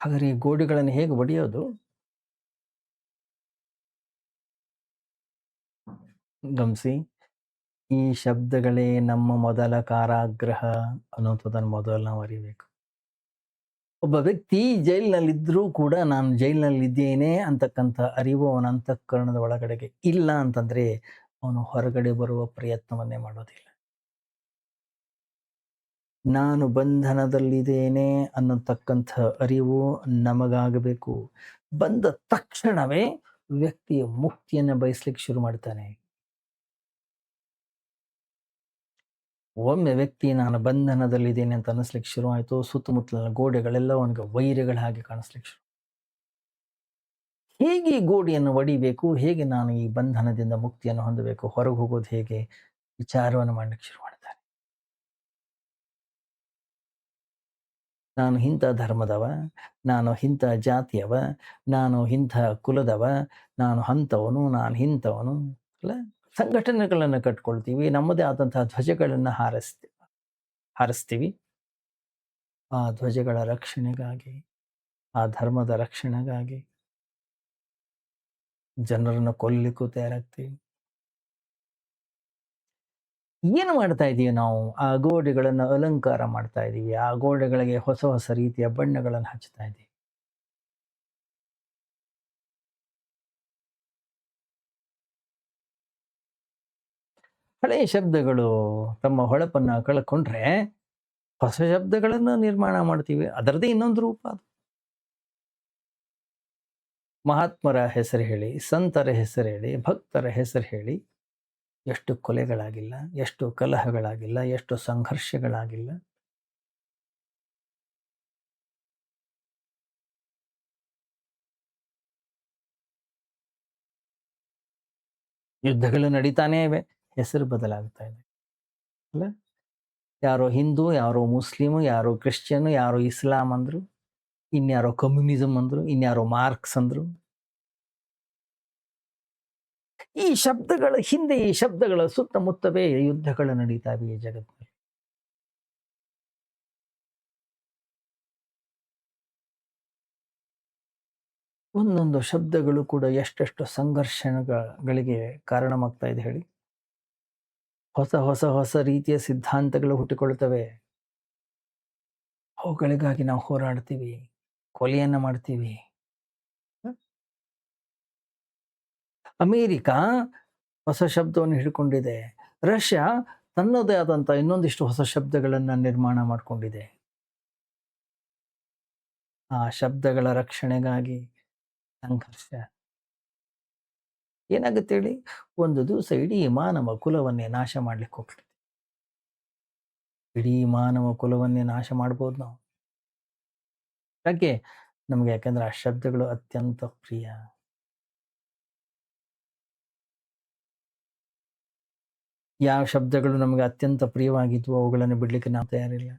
ಹಾಗಾದ್ರೆ ಈ ಗೋಡೆಗಳನ್ನು ಹೇಗೆ ಒಡೆಯೋದು? ಗಮನಿಸಿ, ಈ ಶಬ್ದಗಳೇ ನಮ್ಮ ಮೊದಲ ಕಾರಾಗೃಹ ಅನ್ನೋಂಥದ್ದನ್ನು ಮೊದಲು ನಾವು ಅರಿಬೇಕು. ಒಬ್ಬ ವ್ಯಕ್ತಿ ಜೈಲಿನಲ್ಲಿದ್ದರೂ ಕೂಡ ನಾನು ಜೈಲಿನಲ್ಲಿದ್ದೇನೆ ಅಂತಕ್ಕಂಥ ಅರಿವು ಅವನ ಅಂತಃಕರಣದ ಒಳಗಡೆಗೆ ಇಲ್ಲ ಅಂತಂದ್ರೆ ಅವನು ಹೊರಗಡೆ ಬರುವ ಪ್ರಯತ್ನವನ್ನೇ ಮಾಡೋದಿಲ್ಲ. ನಾನು ಬಂಧನದಲ್ಲಿದ್ದೇನೆ ಅನ್ನತಕ್ಕಂಥ ಅರಿವು ನಮಗಾಗಬೇಕು. ಬಂದ ತಕ್ಷಣವೇ ವ್ಯಕ್ತಿಯ ಮುಕ್ತಿಯನ್ನು ಬಯಸ್ಲಿಕ್ಕೆ ಶುರು ಮಾಡ್ತಾನೆ. ಒಮ್ಮೆ ವ್ಯಕ್ತಿ ನಾನು ಬಂಧನದಲ್ಲಿದ್ದೇನೆ ಅಂತ ಅನ್ನಿಸ್ಲಿಕ್ಕೆ ಶುರು ಆಯಿತು, ಸುತ್ತಮುತ್ತಲಿನ ಗೋಡೆಗಳೆಲ್ಲ ಅವನಿಗೆ ವೈರಿಗಳ ಹಾಗೆ ಕಾಣಿಸ್ಲಿಕ್ಕೆ ಶುರು. ಹೇಗೆ ಈ ಗೋಡೆಯನ್ನು ಒಡಿಬೇಕು, ಹೇಗೆ ನಾನು ಈ ಬಂಧನದಿಂದ ಮುಕ್ತಿಯನ್ನು ಹೊಂದಬೇಕು, ಹೊರಗೆ ಹೋಗೋದು ಹೇಗೆ, ವಿಚಾರವನ್ನು ಮಾಡ್ಲಿಕ್ಕೆ ಶುರು ಮಾಡ್ತಾನೆ. ನಾನು ಇಂಥ ಧರ್ಮದವ, ನಾನು ಇಂಥ ಜಾತಿಯವ, ನಾನು ಇಂಥ ಕುಲದವ, ನಾನು ಅಂಥವನು, ನಾನು ಇಂಥವನು ಅಲ್ಲ. ಸಂಘಟನೆಗಳನ್ನು ಕಟ್ಕೊಳ್ತೀವಿ, ನಮ್ಮದೇ ಆದಂತಹ ಧ್ವಜಗಳನ್ನು ಹಾರಿಸ್ತೀವಿ. ಆ ಧ್ವಜಗಳ ರಕ್ಷಣೆಗಾಗಿ, ಆ ಧರ್ಮದ ರಕ್ಷಣೆಗಾಗಿ ಜನರನ್ನು ಕೊಲ್ಲಿಕ್ಕೂ ತಯಾರಾಗ್ತೀವಿ. ಏನು ಮಾಡ್ತಾ ಇದ್ದೀವಿ ನಾವು? ಆ ಗೋಡೆಗಳನ್ನು ಅಲಂಕಾರ ಮಾಡ್ತಾ ಇದ್ದೀವಿ. ಆ ಗೋಡೆಗಳಿಗೆ ಹೊಸ ಹೊಸ ರೀತಿಯ ಬಣ್ಣಗಳನ್ನು ಹಚ್ತಾ ಇದ್ದೀವಿ. ಹಳೆಯ ಶಬ್ದಗಳು ತಮ್ಮ ಹೊಳಪನ್ನ ಕಳ್ಕೊಂಡ್ರೆ ಹೊಸ ಶಬ್ದಗಳನ್ನು ನಿರ್ಮಾಣ ಮಾಡ್ತೀವಿ. ಅದರದೇ ಇನ್ನೊಂದು ರೂಪ ಅದು. ಮಹಾತ್ಮರ ಹೆಸರು ಹೇಳಿ, ಸಂತರ ಹೆಸರು ಹೇಳಿ, ಭಕ್ತರ ಹೆಸರು ಹೇಳಿ ಎಷ್ಟು ಕೊಲೆಗಳಾಗಿಲ್ಲ, ಎಷ್ಟು ಕಲಹಗಳಾಗಿಲ್ಲ, ಎಷ್ಟು ಸಂಘರ್ಷಗಳಾಗಿಲ್ಲ. ಯುದ್ಧಗಳು ನಡೀತಾನೇ ಇವೆ, ಹೆಸರು ಬದಲಾಗ್ತಾ ಇದೆ ಅಲ್ಲ. ಯಾರೋ ಹಿಂದೂ, ಯಾರೋ ಮುಸ್ಲಿಮು, ಯಾರೋ ಕ್ರಿಶ್ಚಿಯನ್, ಯಾರೋ ಇಸ್ಲಾಂ ಅಂದ್ರು, ಇನ್ಯಾರೋ ಕಮ್ಯುನಿಸಂ ಅಂದ್ರು, ಇನ್ಯಾರೋ ಮಾರ್ಕ್ಸ್ ಅಂದ್ರು. ಈ ಶಬ್ದಗಳ ಹಿಂದೆ, ಈ ಶಬ್ದಗಳ ಸುತ್ತಮುತ್ತವೇ ಯುದ್ಧಗಳು ನಡೀತಾವೆ ಈ ಜಗತ್ತಿನಲ್ಲಿ. ಒಂದೊಂದು ಶಬ್ದಗಳು ಕೂಡ ಎಷ್ಟೆಷ್ಟು ಸಂಘರ್ಷಗಳಿಗೆ ಕಾರಣವಾಗ್ತಾ ಇದೆ ಹೇಳಿ. ಹೊಸ ಹೊಸ ಹೊಸ ರೀತಿಯ ಸಿದ್ಧಾಂತಗಳು ಹುಟ್ಟಿಕೊಳ್ತವೆ. ಅವುಗಳಿಗಾಗಿ ನಾವು ಹೋರಾಡ್ತೀವಿ, ಕೊಲೆಯನ್ನ ಮಾಡ್ತೀವಿ. ಅಮೇರಿಕಾ ಹೊಸ ಶಬ್ದವನ್ನು ಹಿಡ್ಕೊಂಡಿದೆ. ರಷ್ಯಾ ತನ್ನದೇ ಆದಂಥ ಇನ್ನೊಂದಿಷ್ಟು ಹೊಸ ಶಬ್ದಗಳನ್ನು ನಿರ್ಮಾಣ ಮಾಡಿಕೊಂಡಿದೆ. ಆ ಶಬ್ದಗಳ ರಕ್ಷಣೆಗಾಗಿ ಸಂಘರ್ಷ. ಏನಾಗುತ್ತೆ ಹೇಳಿ? ಒಂದು ದಿವಸ ಇಡೀ ಮಾನವ ಕುಲವನ್ನೇ ನಾಶ ಮಾಡ್ಲಿಕ್ಕೆ ಹೋಗ್ತದೆ. ಇಡೀ ಮಾನವ ಕುಲವನ್ನೇ ನಾಶ ಮಾಡ್ಬೋದು ನಾವು. ಯಾಕೆ? ನಮ್ಗೆ ಯಾಕಂದ್ರೆ ಆ ಶಬ್ದಗಳು ಅತ್ಯಂತ ಪ್ರಿಯ. ಯಾವ ಶಬ್ದಗಳು ನಮಗೆ ಅತ್ಯಂತ ಪ್ರಿಯವಾಗಿದ್ವೋ ಅವುಗಳನ್ನು ಬಿಡ್ಲಿಕ್ಕೆ ನಾವು ತಯಾರಿಲ್ಲ.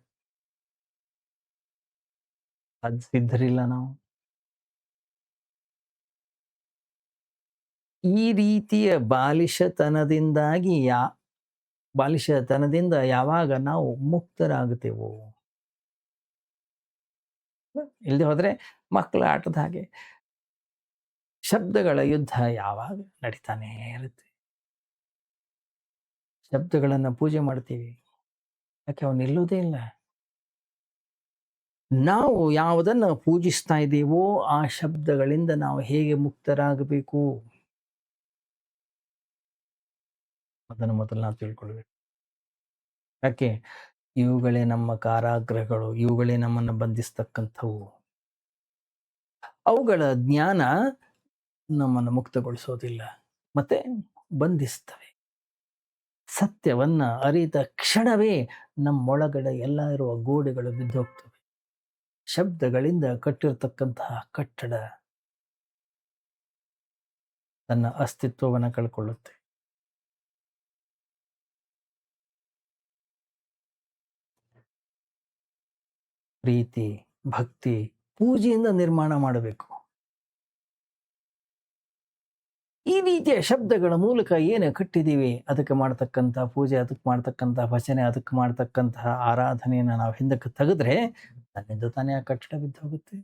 ಅದ್ ಸಿದ್ಧರಿಲ್ಲ ನಾವು. ಈ ರೀತಿಯ ಬಾಲಿಶತನದಿಂದ ಯಾವಾಗ ನಾವು ಮುಕ್ತರಾಗುತ್ತೇವೋ, ಇಲ್ಲದೆ ಹೋದ್ರೆ ಮಕ್ಕಳ ಆಟದ ಹಾಗೆ ಶಬ್ದಗಳ ಯುದ್ಧ ಯಾವಾಗ ನಡೀತಾನೆ ಇರುತ್ತೆ. ಶಬ್ದಗಳನ್ನ ಪೂಜೆ ಮಾಡ್ತೀವಿ. ಯಾಕೆ ಅವು ನಿಲ್ಲುವುದೇ ಇಲ್ಲ. ನಾವು ಯಾವುದನ್ನ ಪೂಜಿಸ್ತಾ ಇದ್ದೀವೋ ಆ ಶಬ್ದಗಳಿಂದ ನಾವು ಹೇಗೆ ಮುಕ್ತರಾಗಬೇಕು ಅದನ್ನು ಮೊದಲು ನಾವು ತಿಳ್ಕೊಳ್ಬೇಕು. ಯಾಕೆ? ಇವುಗಳೇ ನಮ್ಮ ಕಾರಾಗೃಹಗಳು, ಇವುಗಳೇ ನಮ್ಮನ್ನು ಬಂಧಿಸ್ತಕ್ಕಂಥವು. ಅವುಗಳ ಜ್ಞಾನ ನಮ್ಮನ್ನು ಮುಕ್ತಗೊಳಿಸೋದಿಲ್ಲ, ಮತ್ತೆ ಬಂಧಿಸ್ತವೆ. ಸತ್ಯವನ್ನ ಅರಿತ ಕ್ಷಣವೇ ನಮ್ಮೊಳಗಡೆ ಎಲ್ಲ ಇರುವ ಗೋಡೆಗಳು ಬಿದ್ದೋಗ್ತವೆ. ಶಬ್ದಗಳಿಂದ ಕಟ್ಟಿರ್ತಕ್ಕಂತಹ ಕಟ್ಟಡ ತನ್ನ ಅಸ್ತಿತ್ವವನ್ನು ಕಳ್ಕೊಳ್ಳುತ್ತೆ. ಪ್ರೀತಿ, ಭಕ್ತಿ, ಪೂಜೆಯಿಂದ ನಿರ್ಮಾಣ ಮಾಡಬೇಕು. ಈ ರೀತಿಯ ಶಬ್ದಗಳ ಮೂಲಕ ಏನು ಕಟ್ಟಿದ್ದೀವಿ ಅದಕ್ಕೆ ಮಾಡ್ತಕ್ಕಂಥ ಪೂಜೆ, ಅದಕ್ಕೆ ಮಾಡ್ತಕ್ಕಂಥ ಭಜನೆ, ಅದಕ್ಕೆ ಮಾಡ್ತಕ್ಕಂತಹ ಆರಾಧನೆಯನ್ನು ನಾವು ಹಿಂದಕ್ಕೆ ತೆಗೆದ್ರೆ ತನ್ನಿಂದ ತಾನೇ ಆ ಕಟ್ಟಡ ಬಿದ್ದು ಹೋಗುತ್ತೆ.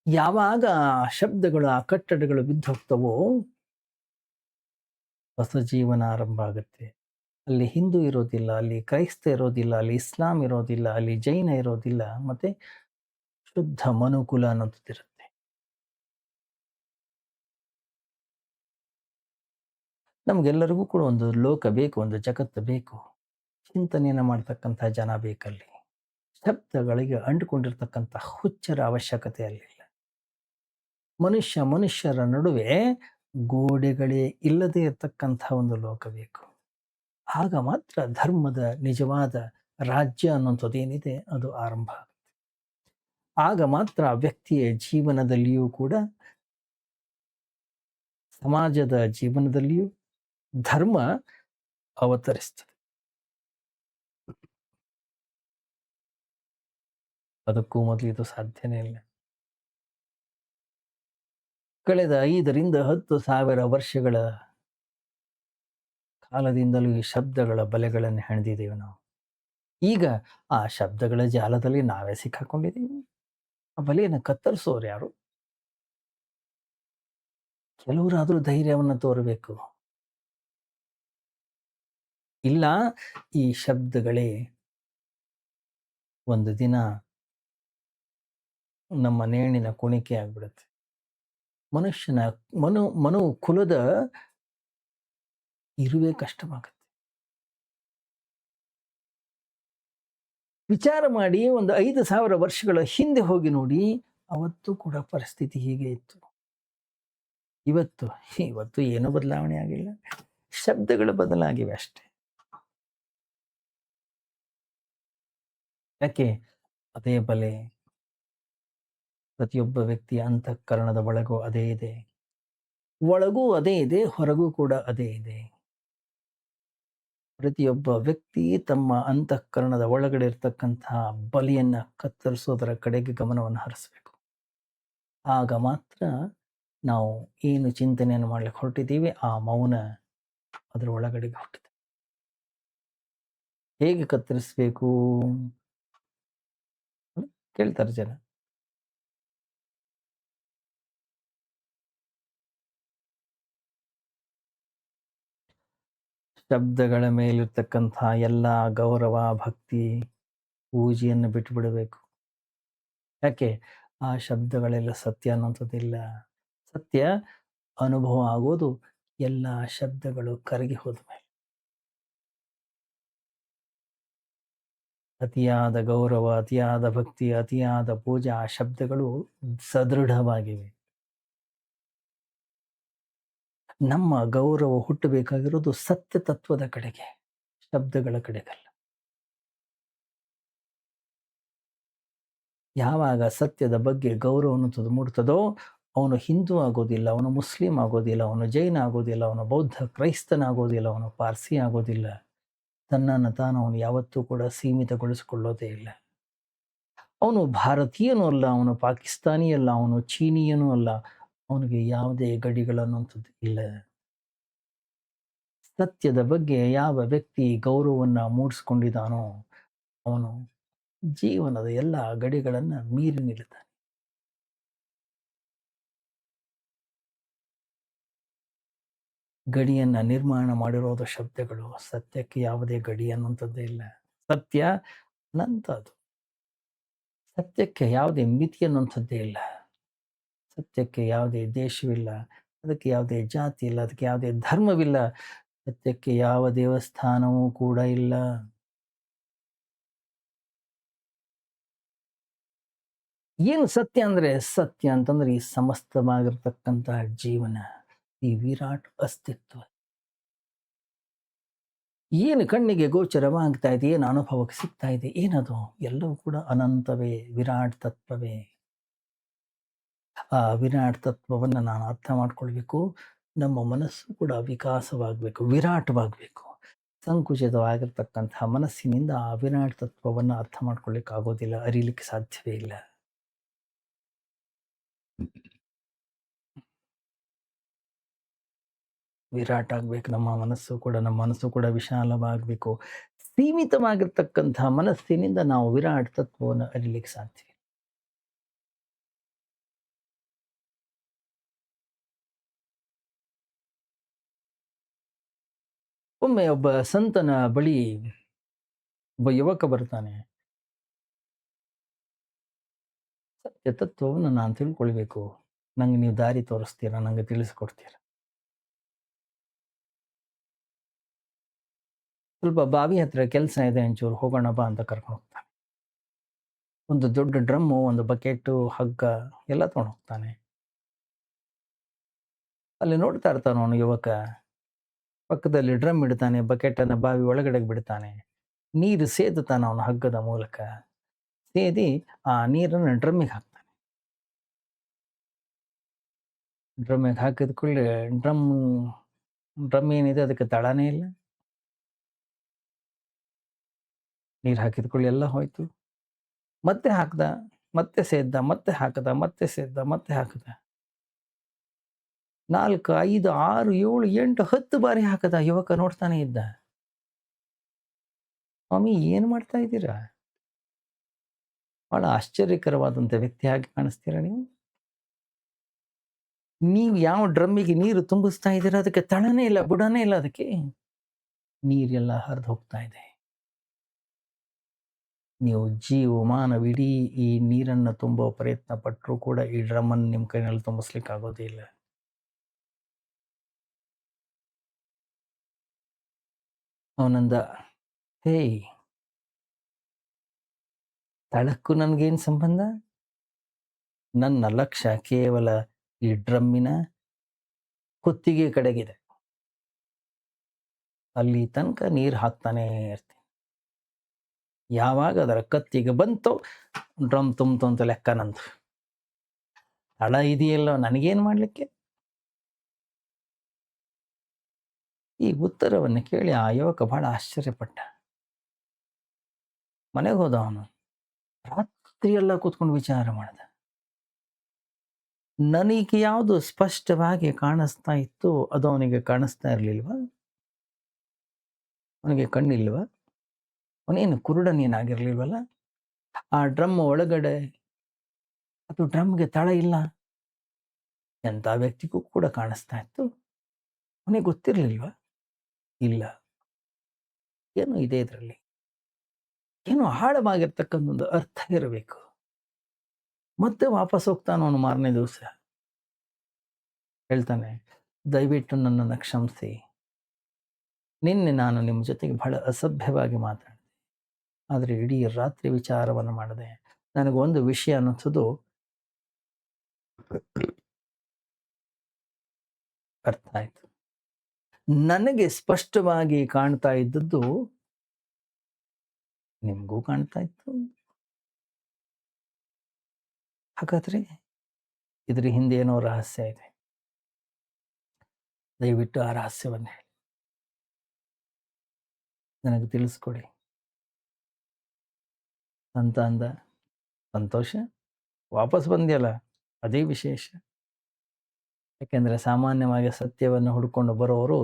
ಯಾವಾಗ ಆ ಶಬ್ದಗಳು, ಆ ಕಟ್ಟಡಗಳು ಬಿದ್ದು ಹೋಗ್ತವೋ ಹೊಸ ಜೀವನ ಆರಂಭ ಆಗುತ್ತೆ. ಅಲ್ಲಿ ಹಿಂದೂ ಇರೋದಿಲ್ಲ, ಅಲ್ಲಿ ಕ್ರೈಸ್ತ ಇರೋದಿಲ್ಲ, ಅಲ್ಲಿ ಇಸ್ಲಾಂ ಇರೋದಿಲ್ಲ, ಅಲ್ಲಿ ಜೈನ ಇರೋದಿಲ್ಲ, ಮತ್ತೆ ಶುದ್ಧ ಮನುಕುಲ ಅನ್ನೋದಿರುತ್ತೆ. ನಮ್ಗೆಲ್ಲರಿಗೂ ಕೂಡ ಒಂದು ಲೋಕ ಬೇಕು, ಒಂದು ಜಗತ್ತು ಬೇಕು, ಚಿಂತನೆಯನ್ನು ಮಾಡ್ತಕ್ಕಂಥ ಜನ ಬೇಕಲ್ಲಿ. ಶಬ್ದಗಳಿಗೆ ಅಂಟಿಕೊಂಡಿರ್ತಕ್ಕಂಥ ಹುಚ್ಚರ ಅವಶ್ಯಕತೆ ಅಲ್ಲಿಲ್ಲ. ಮನುಷ್ಯರ ನಡುವೆ ಗೋಡೆಗಳೇ ಇಲ್ಲದೆ ಇರತಕ್ಕಂಥ ಒಂದು ಲೋಕ ಬೇಕು. ಆಗ ಮಾತ್ರ ಧರ್ಮದ ನಿಜವಾದ ರಾಜ್ಯ ಅನ್ನುವಂಥದ್ದು ಏನಿದೆ ಅದು ಆರಂಭ ಆಗುತ್ತೆ. ಆಗ ಮಾತ್ರ ವ್ಯಕ್ತಿಯ ಜೀವನದಲ್ಲಿಯೂ ಕೂಡ, ಸಮಾಜದ ಜೀವನದಲ್ಲಿಯೂ ಧರ್ಮ ಅವತರಿಸ್ತದೆ. ಅದಕ್ಕೂ ಮೊದಲು ಇದು ಸಾಧ್ಯನೇ ಇಲ್ಲ. ಕಳೆದ 5ರಿಂದ 10,000 ವರ್ಷಗಳ ಕಾಲದಿಂದಲೂ ಈ ಶಬ್ದಗಳ ಬಲೆಗಳನ್ನು ಹೆಣೆದಿದ್ದೇವೆ ನಾವು. ಈಗ ಆ ಶಬ್ದಗಳ ಜಾಲದಲ್ಲಿ ನಾವೇ ಸಿಕ್ಕಾಕೊಂಡಿದ್ದೀವಿ. ಆ ಬಲೆಯನ್ನು ಕತ್ತರಿಸೋರು ಯಾರು? ಕೆಲವರಾದ್ರೂ ಧೈರ್ಯವನ್ನು ತೋರಬೇಕು. ಇಲ್ಲ, ಈ ಶಬ್ದಗಳೇ ಒಂದು ದಿನ ನಮ್ಮ ನೇಣಿನ ಕುಣಿಕೆ ಆಗ್ಬಿಡುತ್ತೆ. ಮನುಷ್ಯನ ಮನು ಕುಲದ ಇರುವೆ ಕಷ್ಟವಾಗುತ್ತೆ. ವಿಚಾರ ಮಾಡಿ, ಒಂದು 5,000 ವರ್ಷಗಳ ಹಿಂದೆ ಹೋಗಿ ನೋಡಿ, ಅವತ್ತು ಕೂಡ ಪರಿಸ್ಥಿತಿ ಹೀಗೆ ಇತ್ತು. ಇವತ್ತು ಏನೂ ಬದಲಾವಣೆ ಆಗಿಲ್ಲ. ಶಬ್ದಗಳು ಬದಲಾಗಿವೆ ಅಷ್ಟೇ. ಯಾಕೆ? ಅದೇ ಬಲೆ ಪ್ರತಿಯೊಬ್ಬ ವ್ಯಕ್ತಿಯ ಅಂತಃಕರಣದ ಒಳಗೂ ಅದೇ ಇದೆ. ಒಳಗೂ ಅದೇ ಇದೆ, ಹೊರಗೂ ಕೂಡ ಅದೇ ಇದೆ. ಪ್ರತಿಯೊಬ್ಬ ವ್ಯಕ್ತಿ ತಮ್ಮ ಅಂತಃಕರಣದ ಒಳಗಡೆ ಇರ್ತಕ್ಕಂತಹ ಬಲಿಯನ್ನ ಕತ್ತರಿಸೋದರ ಕಡೆಗೆ ಗಮನವನ್ನು ಹರಿಸಬೇಕು. ಆಗ ಮಾತ್ರ ನಾವು ಏನು ಚಿಂತನೆಯನ್ನು ಮಾಡ್ಲಿಕ್ಕೆ ಹೊರಟಿದ್ದೀವಿ ಆ ಮೌನ ಅದರ ಒಳಗಡೆಗೆ ಹುಟ್ಟುತ್ತೆ. ಹೇಗೆ ಕತ್ತರಿಸಬೇಕು ಕೇಳ್ತಾರೆ ಜನ. ಶಬ್ದಗಳ ಮೇಲಿರ್ತಕ್ಕಂತಹ ಎಲ್ಲ ಗೌರವ, ಭಕ್ತಿ, ಪೂಜೆಯನ್ನು ಬಿಟ್ಟು ಬಿಡಬೇಕು. ಯಾಕೆ? ಆ ಶಬ್ದಗಳೆಲ್ಲ ಸತ್ಯ ಅನ್ನುವಂಥದ್ದಿಲ್ಲ. ಸತ್ಯ ಅನುಭವ ಆಗೋದು ಎಲ್ಲ ಶಬ್ದಗಳು ಕರಗಿ ಹೋದ ಮೇಲೆ. ಅತಿಯಾದ ಗೌರವ, ಅತಿಯಾದ ಭಕ್ತಿ, ಅತಿಯಾದ ಪೂಜೆ ಆ ಶಬ್ದಗಳು ಸದೃಢವಾಗಿವೆ. ನಮ್ಮ ಗೌರವ ಹುಟ್ಟಬೇಕಾಗಿರೋದು ಸತ್ಯ ತತ್ವದ ಕಡೆಗೆ, ಶಬ್ದಗಳ ಕಡೆಗಲ್ಲ. ಯಾವಾಗ ಸತ್ಯದ ಬಗ್ಗೆ ಗೌರವ ಅನ್ನುವಂಥದ್ದು ಮೂಡ್ತದೋ, ಅವನು ಹಿಂದೂ ಆಗೋದಿಲ್ಲ, ಅವನು ಮುಸ್ಲಿಂ ಆಗೋದಿಲ್ಲ, ಅವನು ಜೈನ ಆಗೋದಿಲ್ಲ, ಅವನು ಬೌದ್ಧ ಕ್ರೈಸ್ತನಾಗೋದಿಲ್ಲ, ಅವನು ಪಾರ್ಸಿ ಆಗೋದಿಲ್ಲ. ತನ್ನನ್ನು ತಾನು ಅವನು ಯಾವತ್ತೂ ಕೂಡ ಸೀಮಿತಗೊಳಿಸಿಕೊಳ್ಳೋದೇ ಇಲ್ಲ. ಅವನು ಭಾರತೀಯನೂ ಅಲ್ಲ, ಅವನು ಪಾಕಿಸ್ತಾನಿ ಅಲ್ಲ, ಅವನು ಚೀನಿಯನೂ ಅಲ್ಲ. ಅವನಿಗೆ ಯಾವುದೇ ಗಡಿಗಳನ್ನುವಂಥದ್ದು ಇಲ್ಲ. ಸತ್ಯದ ಬಗ್ಗೆ ಯಾವ ವ್ಯಕ್ತಿ ಗೌರವವನ್ನು ಮೂಡಿಸ್ಕೊಂಡಿದ್ದಾನೋ ಅವನು ಜೀವನದ ಎಲ್ಲ ಗಡಿಗಳನ್ನು ಮೀರಿ ನಿಲ್ತಾನೆ. ಗಡಿಯನ್ನು ನಿರ್ಮಾಣ ಮಾಡಿರೋದು ಶಬ್ದಗಳು. ಸತ್ಯಕ್ಕೆ ಯಾವುದೇ ಗಡಿ ಅನ್ನುವಂಥದ್ದೇ ಇಲ್ಲ. ಸತ್ಯ ಅನಂತ ಅದು. ಸತ್ಯಕ್ಕೆ ಯಾವುದೇ ಮಿತಿ ಅನ್ನುವಂಥದ್ದೇ ಇಲ್ಲ. ಸತ್ಯಕ್ಕೆ ಯಾವುದೇ ದೇಶವಿಲ್ಲ, ಅದಕ್ಕೆ ಯಾವುದೇ ಜಾತಿ ಇಲ್ಲ, ಅದಕ್ಕೆ ಯಾವುದೇ ಧರ್ಮವಿಲ್ಲ, ಸತ್ಯಕ್ಕೆ ಯಾವ ದೇವಸ್ಥಾನವೂ ಕೂಡ ಇಲ್ಲ. ಏನು ಸತ್ಯ ಅಂದರೆ? ಸತ್ಯ ಅಂತಂದ್ರೆ ಈ ಸಮಸ್ತವಾಗಿರ್ತಕ್ಕಂತಹ ಜೀವನ, ಈ ವಿರಾಟ್ ಅಸ್ತಿತ್ವ. ಏನು ಕಣ್ಣಿಗೆ ಗೋಚರವಾಗ್ತಾ ಇದೆ, ಏನು ಅನುಭವಕ್ಕೆ ಸಿಗ್ತಾ ಇದೆ, ಏನದು? ಎಲ್ಲವೂ ಕೂಡ ಅನಂತವೇ, ವಿರಾಟ್ ತತ್ವವೇ. ಆ ವಿರಾಟ್ ತತ್ವವನ್ನು ನಾನು ಅರ್ಥ ಮಾಡ್ಕೊಳ್ಬೇಕು. ನಮ್ಮ ಮನಸ್ಸು ಕೂಡ ವಿಕಾಸವಾಗಬೇಕು, ವಿರಾಟವಾಗಬೇಕು. ಸಂಕುಚಿತವಾಗಿರ್ತಕ್ಕಂತಹ ಮನಸ್ಸಿನಿಂದ ಆ ವಿರಾಟ್ ತತ್ವವನ್ನು ಅರ್ಥ ಮಾಡ್ಕೊಳ್ಳಿಕ್ಕೆ ಆಗೋದಿಲ್ಲ, ಅರಿಲಿಕ್ಕೆ ಸಾಧ್ಯವೇ ಇಲ್ಲ. ವಿರಾಟ್ ಆಗಬೇಕು ನಮ್ಮ ಮನಸ್ಸು ಕೂಡ ವಿಶಾಲವಾಗಬೇಕು. ಸೀಮಿತವಾಗಿರ್ತಕ್ಕಂತಹ ಮನಸ್ಸಿನಿಂದ ನಾವು ವಿರಾಟ್ ತತ್ವವನ್ನು ಅರಿಲಿಕ್ಕೆ ಸಾಧ್ಯ. ಒಮ್ಮೆ ಒಬ್ಬ ಸಂತನ ಬಳಿ ಒಬ್ಬ ಯುವಕ ಬರ್ತಾನೆ. ಸತ್ಯ ತತ್ವವನ್ನು ನಾನು ತಿಳ್ಕೊಳ್ಬೇಕು, ನಂಗೆ ನೀವು ದಾರಿ ತೋರಿಸ್ತೀರಾ, ನಂಗೆ ತಿಳಿಸ್ಕೊಡ್ತೀರಾ? ಸ್ವಲ್ಪ ಬಾವಿ ಹತ್ರ ಕೆಲಸ ಇದೆ, ಒಂಚೂರು ಹೋಗೋಣ ಬಾ ಅಂತ ಕರ್ಕೊಂಡು ಹೋಗ್ತಾನೆ. ಒಂದು ದೊಡ್ಡ ಡ್ರಮ್ಮು, ಒಂದು ಬಕೆಟು, ಹಗ್ಗ ಎಲ್ಲ ತೊಗೊಂಡು ಹೋಗ್ತಾನೆ. ಅಲ್ಲಿ ನೋಡ್ತಾ ಇರ್ತಾನೆ ಅವನು ಯುವಕ. ಪಕ್ಕದಲ್ಲಿ ಡ್ರಮ್ ಇಡ್ತಾನೆ, ಬಕೆಟನ್ನು ಬಾವಿ ಒಳಗಡೆ ಬಿಡ್ತಾನೆ. ನೀರು ಸೇದುತ್ತಾನೆ ಅವನ ಹಗ್ಗದ ಮೂಲಕ. ಸೇದಿ ಆ ನೀರನ್ನು ಡ್ರಮ್ಮಿಗೆ ಹಾಕ್ತಾನೆ. ಡ್ರಮ್ಮಿಗೆ ಹಾಕಿದ ಕೂಡಲೇ ಡ್ರಮ್ ಏನಿದೆ ಅದಕ್ಕೆ ತಳನೇ ಇಲ್ಲ. ನೀರು ಹಾಕಿದ ಕೂಡಲೇ ಎಲ್ಲ ಹೋಯ್ತು. ಮತ್ತೆ ಹಾಕ್ದ, ಮತ್ತೆ ಸೇದ್ದ, ಮತ್ತೆ ಹಾಕದ, ಮತ್ತೆ ಸೇದ್ದ, ಮತ್ತೆ ಹಾಕದ. 4, 5, 6, 7, 8, 10 ಬಾರಿ ಹಾಕದ. ಯುವಕ ನೋಡ್ತಾನೆ ಇದ್ದ. ಸ್ವಾಮಿ ಏನು ಮಾಡ್ತಾ ಇದ್ದೀರಾ? ಬಹಳ ಆಶ್ಚರ್ಯಕರವಾದಂಥ ವ್ಯಕ್ತಿಯಾಗಿ ಕಾಣಿಸ್ತೀರಾ ನೀವು. ನೀವು ಯಾವ ಡ್ರಮ್ಮಿಗೆ ನೀರು ತುಂಬಿಸ್ತಾ ಇದ್ದೀರಾ ಅದಕ್ಕೆ ತಳನೇ ಇಲ್ಲ, ಬುಡನೇ ಇಲ್ಲ ಅದಕ್ಕೆ. ನೀರೆಲ್ಲ ಹರಿದು ಹೋಗ್ತಾ ಇದೆ. ನೀವು ಜೀವಮಾನವಿಡೀ ಈ ನೀರನ್ನು ತುಂಬುವ ಪ್ರಯತ್ನ ಪಟ್ಟರೂ ಕೂಡ ಈ ಡ್ರಮ್ಮನ್ನು ನಿಮ್ಮ ಕೈನಲ್ಲಿ ತುಂಬಿಸ್ಲಿಕ್ಕೆ ಆಗೋದೇ ಇಲ್ಲ. ಅವನಂದ, ಹೇಯ್, ತಳಕ್ಕೂ ನನಗೇನು ಸಂಬಂಧ? ನನ್ನ ಲಕ್ಷ್ಯ ಕೇವಲ ಈ ಡ್ರಮ್ಮಿನ ಕುತ್ತಿಗೆ ಕಡೆಗಿದೆ. ಅಲ್ಲಿ ತನಕ ನೀರು ಹಾಕ್ತಾನೇ ಇರ್ತೀನಿ. ಯಾವಾಗ ಅದರ ಕತ್ತಿಗೆ ಬಂತೋ ಡ್ರಮ್ ತುಂಬ್ತು ಅಂತ ಲೆಕ್ಕ ನಂದು. ತಳ ಇದೆಯಲ್ಲೋ ನನಗೇನು ಮಾಡಲಿಕ್ಕೆ? ಈ ಉತ್ತರವನ್ನು ಕೇಳಿ ಆ ಯುವಕ ಬಹಳ ಆಶ್ಚರ್ಯಪಟ್ಟ. ಮನೆಗೆ ಹೋದ ಅವನು. ರಾತ್ರಿ ಎಲ್ಲ ಕೂತ್ಕೊಂಡು ವಿಚಾರ ಮಾಡಿದ. ನನಗೆ ಯಾವುದು ಸ್ಪಷ್ಟವಾಗಿ ಕಾಣಿಸ್ತಾ ಇತ್ತು ಅದು ಅವನಿಗೆ ಕಾಣಿಸ್ತಾ ಇರಲಿಲ್ವಾ? ಅವನಿಗೆ ಕಣ್ಣಿಲ್ವಾ? ಅವನೇನು ಕುರುಡನೇನಾಗಿರ್ಲಿಲ್ವಲ್ಲ? ಆ ಡ್ರಮ್ ಒಳಗಡೆ ಅದು ಡ್ರಮ್ಗೆ ತಳ ಇಲ್ಲ ಎಂಥ ವ್ಯಕ್ತಿಗೂ ಕೂಡ ಕಾಣಿಸ್ತಾ ಇತ್ತು. ಅವನಿಗೆ ಗೊತ್ತಿರಲಿಲ್ವಾ? ಇಲ್ಲ. ಏನೋ ಇದೆ ಇದರಲ್ಲಿ. ಏನೋ ಆಳವಾಗಿರ್ತಕ್ಕಂಥ ಒಂದು ಅರ್ಥ ಇರಬೇಕು. ಮತ್ತೆ ವಾಪಸ್ ಹೋಗ್ತಾನೆ ಅವನು ಮಾರನೇ ದಿವಸ. ಹೇಳ್ತಾನೆ, ದಯವಿಟ್ಟು ನನ್ನನ್ನು ಕ್ಷಮಿಸಿ. ನಿನ್ನೆ ನಾನು ನಿಮ್ಮ ಜೊತೆಗೆ ಬಹಳ ಅಸಭ್ಯವಾಗಿ ಮಾತಾಡಿದೆ. ಆದರೆ ಇಡೀ ರಾತ್ರಿ ವಿಚಾರವನ್ನು ಮಾಡಿದೆ. ನನಗೊಂದು ವಿಷಯ ಅನ್ನಿಸೋದು ಅರ್ಥ ಆಯ್ತು. ನನಗೆ ಸ್ಪಷ್ಟವಾಗಿ ಕಾಣ್ತಾ ಇದ್ದದ್ದು ನಿಮಗೂ ಕಾಣ್ತಾ ಇತ್ತು. ಹಾಗಾದ್ರೆ ಇದ್ರ ಹಿಂದೆ ಏನೋ ರಹಸ್ಯ ಇದೆ. ದಯವಿಟ್ಟು ಆ ರಹಸ್ಯವನ್ನು ಹೇಳಿ. ನನಗೆ ತಿಳಿಸ್ಕೊಡಿ ಅಂತ ಅಂದ. ಸಂತೋಷ. ವಾಪಸ್ ಬಂದ್ಯಲ್ಲ ಅದೇ ವಿಶೇಷ. ಯಾಕೆಂದ್ರೆ ಸಾಮಾನ್ಯವಾಗಿ ಸತ್ಯವನ್ನು ಹುಡ್ಕೊಂಡು ಬರೋರು